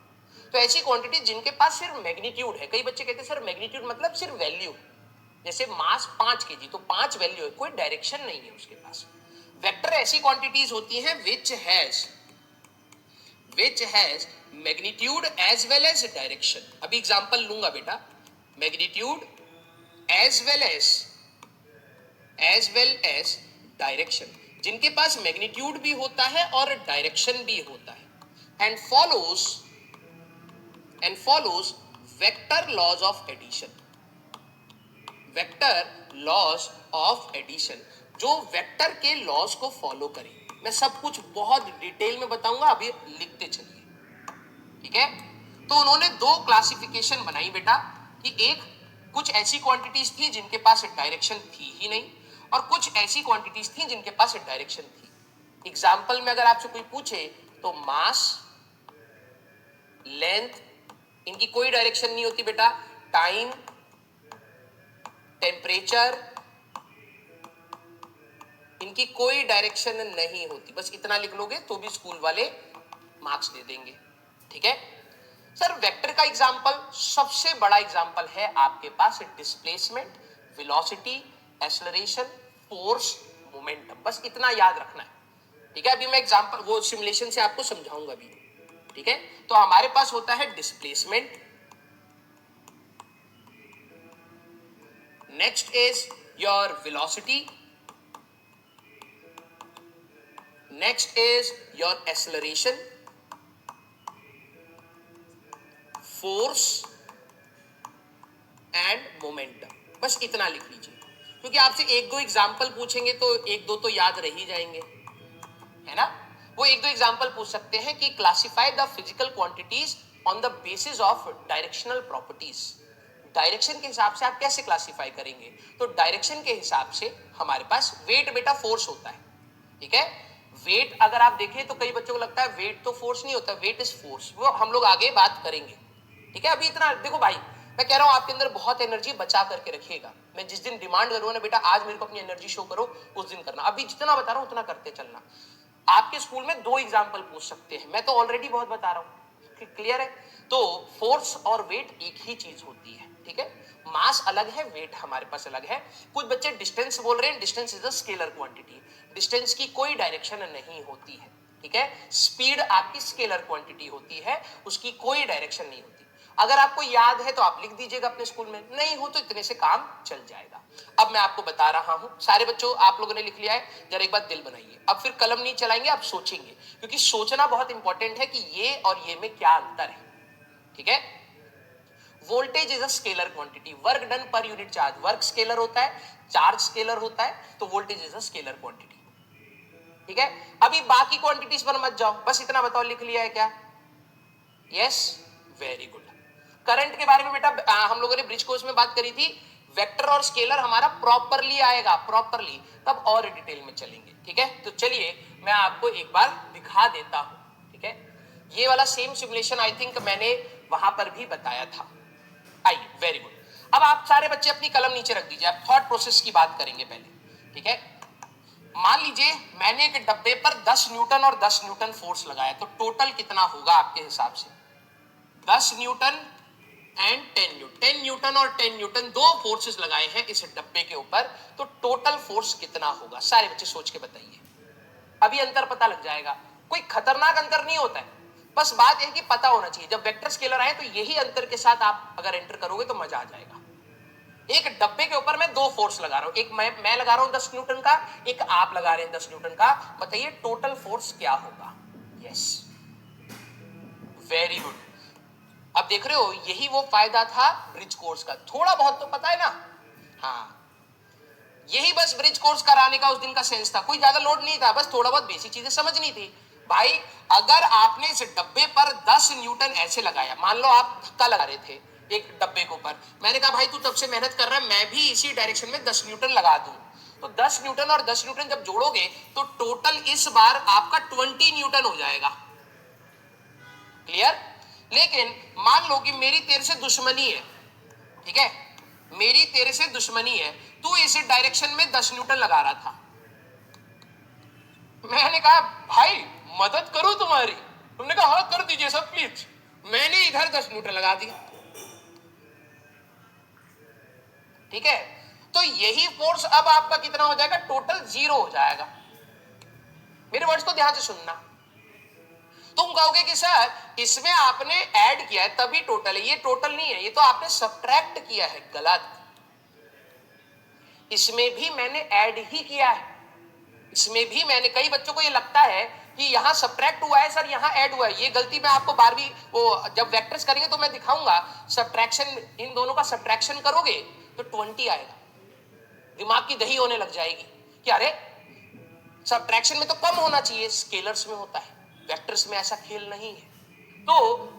तो ऐसी क्वांटिटी जिनके पास सिर्फ मैग्नीट्यूड है। कई बच्चे कहते हैं सर मैग्नीट्यूड मतलब सिर्फ वैल्यू, जैसे मास 5 केजी तो 5 वैल्यू है, कोई डायरेक्शन नहीं है उसके पास। वेक्टर ऐसी क्वांटिटीज होती हैं which has magnitude as well as direction। अभी एग्जांपल लूंगा बेटा, magnitude as well as direction, जिनके पास मैग्नीट्यूड भी होता है और डायरेक्शन भी होता है, and follows vector laws of addition, vector laws of addition, जो वेक्टर के लॉज को फॉलो करे। मैं सब कुछ बहुत डिटेल में बताऊंगा, अभी लिखते चलिए, ठीक है? तो उन्होंने दो क्लासिफिकेशन बनाई बेटा कि एक, कुछ ऐसी क्वांटिटीज थी जिनके पास डायरेक्शन थी ही नहीं, और कुछ ऐसी क्वांटिटीज थी जिनके पास डायरेक्शन थी। एग्जाम्पल में अगर आपसे कोई पूछे तो मास, लेंथ, इनकी कोई डायरेक्शन नहीं होती बेटा। टाइम, टेम्परेचर, इनकी कोई डायरेक्शन नहीं होती। बस इतना लिख लोगे तो भी स्कूल वाले मार्क्स दे देंगे, ठीक है? सर वेक्टर का एग्जांपल, सबसे बड़ा एग्जांपल है आपके पास displacement, velocity, acceleration, force, momentum. बस इतना याद रखना है, ठीक है? अभी मैं एग्जांपल वो सिमुलेशन से आपको समझाऊंगा भी, ठीक है? तो हमारे पास होता है displacement, next is your velocity, next is your acceleration, force and momentum. बस इतना लिख लीजिए, क्योंकि आपसे एक दो एग्जाम्पल पूछेंगे तो एक दो तो याद रह ही जाएंगे, है ना? वो एक दो एग्जाम्पल पूछ सकते हैं कि classify the physical quantities on the basis of directional properties. Direction के हिसाब से आप कैसे क्लासिफाई करेंगे? तो डायरेक्शन के हिसाब से हमारे पास वेट बेटा फोर्स होता है, ठीक है? वेट अगर आप देखें तो कई बच्चों को लगता है वेट तो फोर्स नहीं होता, वेट इज फोर्स, वो हम लोग आगे बात करेंगे, ठीक है? अभी इतना देखो भाई, मैं कह रहा हूं आपके अंदर बहुत एनर्जी बचा करके रखिएगा। मैं जिस दिन डिमांड करूंगा ना बेटा आज मेरे को अपनी एनर्जी शो करो, उस दिन करना। अभी जितना बता रहा हूं उतना करते चलना। आपके स्कूल में दो एग्जाम्पल पूछ सकते हैं, मैं तो ऑलरेडी बहुत बता रहा हूं, क्लियर है? तो फोर्स और वेट एक ही चीज होती है, ठीक है? मास अलग है, वेट हमारे पास अलग है। कुछ बच्चे डिस्टेंस बोल रहे हैं, distance is a scalar quantity, distance की कोई डायरेक्शन नहीं होती है, ठीक है? स्पीड आपकी स्केलर क्वांटिटी होती है, उसकी कोई डायरेक्शन नहीं होती। अगर आपको याद है तो आप लिख दीजिएगा अपने स्कूल में, नहीं हो तो इतने से काम चल जाएगा। अब मैं आपको बता रहा हूं, सारे बच्चों आप लोगों ने लिख लिया है, जरा एक बार दिल बनाइए। अब फिर कलम नहीं चलाएंगे, आप सोचेंगे, क्योंकि सोचना बहुत इंपॉर्टेंट है कि ये और ये में क्या अंतर है, ठीक है? Voltage is a scalar quantity, work done per unit charge, work scalar होता है, चार्ज स्केलर होता है, तो voltage is a scalar quantity. ठीक है, अभी बाकी क्वांटिटीज पर मत जाओ, बस इतना बताओ, लिख लिया है क्या? Yes, very good. करंट के बारे में बेटा हम लोगों ने ब्रिज कोर्स में बात करी थी, वेक्टर और स्केलर हमारा प्रॉपरली आएगा, प्रॉपरली, तब और डिटेल में चलेंगे। ठीक है, तो चलिए मैं आपको एक बार दिखा देता हूं। ठीक है, ये वाला सेम सिमुलेशन आई थिंक मैंने वहां पर भी बताया था। आइए, वेरी गुड। अब आप सारे बच्चे अपनी कलम नीचे रख दीजिए, आप थॉट प्रोसेस की बात करेंगे पहले। ठीक है, मान लीजिए मैंने एक डब्बे पर 10 न्यूटन और 10 न्यूटन फोर्स लगाया, तो टोटल कितना होगा आपके हिसाब से? 10 न्यूटन एंड 10 न्यूटन, 10 न्यूटन और 10 न्यूटन, दो फोर्सेस लगाए हैं इस डब्बे के ऊपर, तो टोटल फोर्स कितना होगा? सारे बच्चे सोच के बताइए, अभी अंतर पता लग जाएगा। कोई खतरनाक अंतर नहीं होता है, बस बात है कि पता होना चाहिए। जब वेक्टर स्केलर आए तो यही अंतर के साथ आप अगर एंटर करोगे तो मजा आ जाएगा। एक डब्बे के ऊपर मैं दो फोर्स लगा रहा हूं, एक मैं लगा रहा हूं 10 न्यूटन का, एक आप लगा रहे हैं 10 न्यूटन का, बताइए टोटल फोर्स क्या होगा? Yes, very good. अब देख रहे हो, यही वो फायदा था ब्रिज कोर्स का, थोड़ा बहुत तो पता है ना। हाँ, यही बस ब्रिज कोर्स कराने का उस दिन का सेंस था, कोई ज्यादा लोड नहीं था, बस थोड़ा बहुत बेसिक चीजें समझनी थी। भाई अगर आपने इस डब्बे पर 10 न्यूटन ऐसे लगाया, मान लो आप धक्का लगा रहे थे एक डब्बे के ऊपर, मैंने कहा भाई तू तब से मेहनत कर रहा है, मैं भी इसी डायरेक्शन में 10 न्यूटन लगा दूं, तो 10 न्यूटन और 10 न्यूटन जब जोड़ोगे तो टोटल इस बार आपका 20 न्यूटन हो जाएगा। क्लियर? लेकिन मान लो कि मेरी तेरे से दुश्मनी है, ठीक है, मेरी तेरे से दुश्मनी है, तू इस डायरेक्शन में 10 न्यूटन लगा रहा था, मैंने कहा भाई मदद करूं तुम्हारी, तुमने कहा हाँ कर दीजिए सब प्लीज, मैंने इधर 10 न्यूटन लगा दिया। ठीक है, तो यही फोर्स अब आपका कितना हो जाएगा? टोटल 0 हो जाएगा। मेरे वर्ड्स को ध्यान से सुनना। तुम कहोगे कि सर इसमें आपने ऐड किया है तभी टोटल है, ये टोटल नहीं है, ये तो आपने सब्ट्रैक्ट किया है। गलत, इसमें भी मैंने ऐड ही किया है, इसमें भी मैंने, कई बच्चों को ये लगता है कि यहां सब्ट्रैक्ट हुआ है सर, यहां ऐड हुआ है, ये गलती मैं आपको 12वीं वो जब वेक्टर्स करेंगे तो मैं दिखाऊंगा। सब्ट्रैक्शन, इन दोनों का सब्ट्रैक्शन करोगे तो 20 आएगा, दिमाग की दही होने लग जाएगी कि अरे सब्ट्रैक्शन में तो कम होना चाहिए, स्केलर्स में होता है, वेक्टर्स में ऐसा खेल नहीं है। तो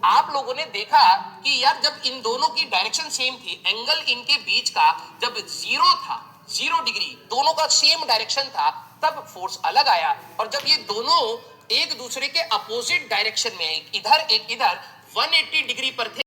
आप लोगों ने देखा कि यार जब इन दोनों की डायरेक्शन सेम थी, एंगल इनके बीच का जब 0 था, 0 डिग्री, दोनों का सेम डायरेक्शन था, तब फोर्स अलग आया। और जब ये दोनों एक दूसरे के अपोजिट डायरेक्शन में, एक इधर एक इधर 180 डिग्री पर थे,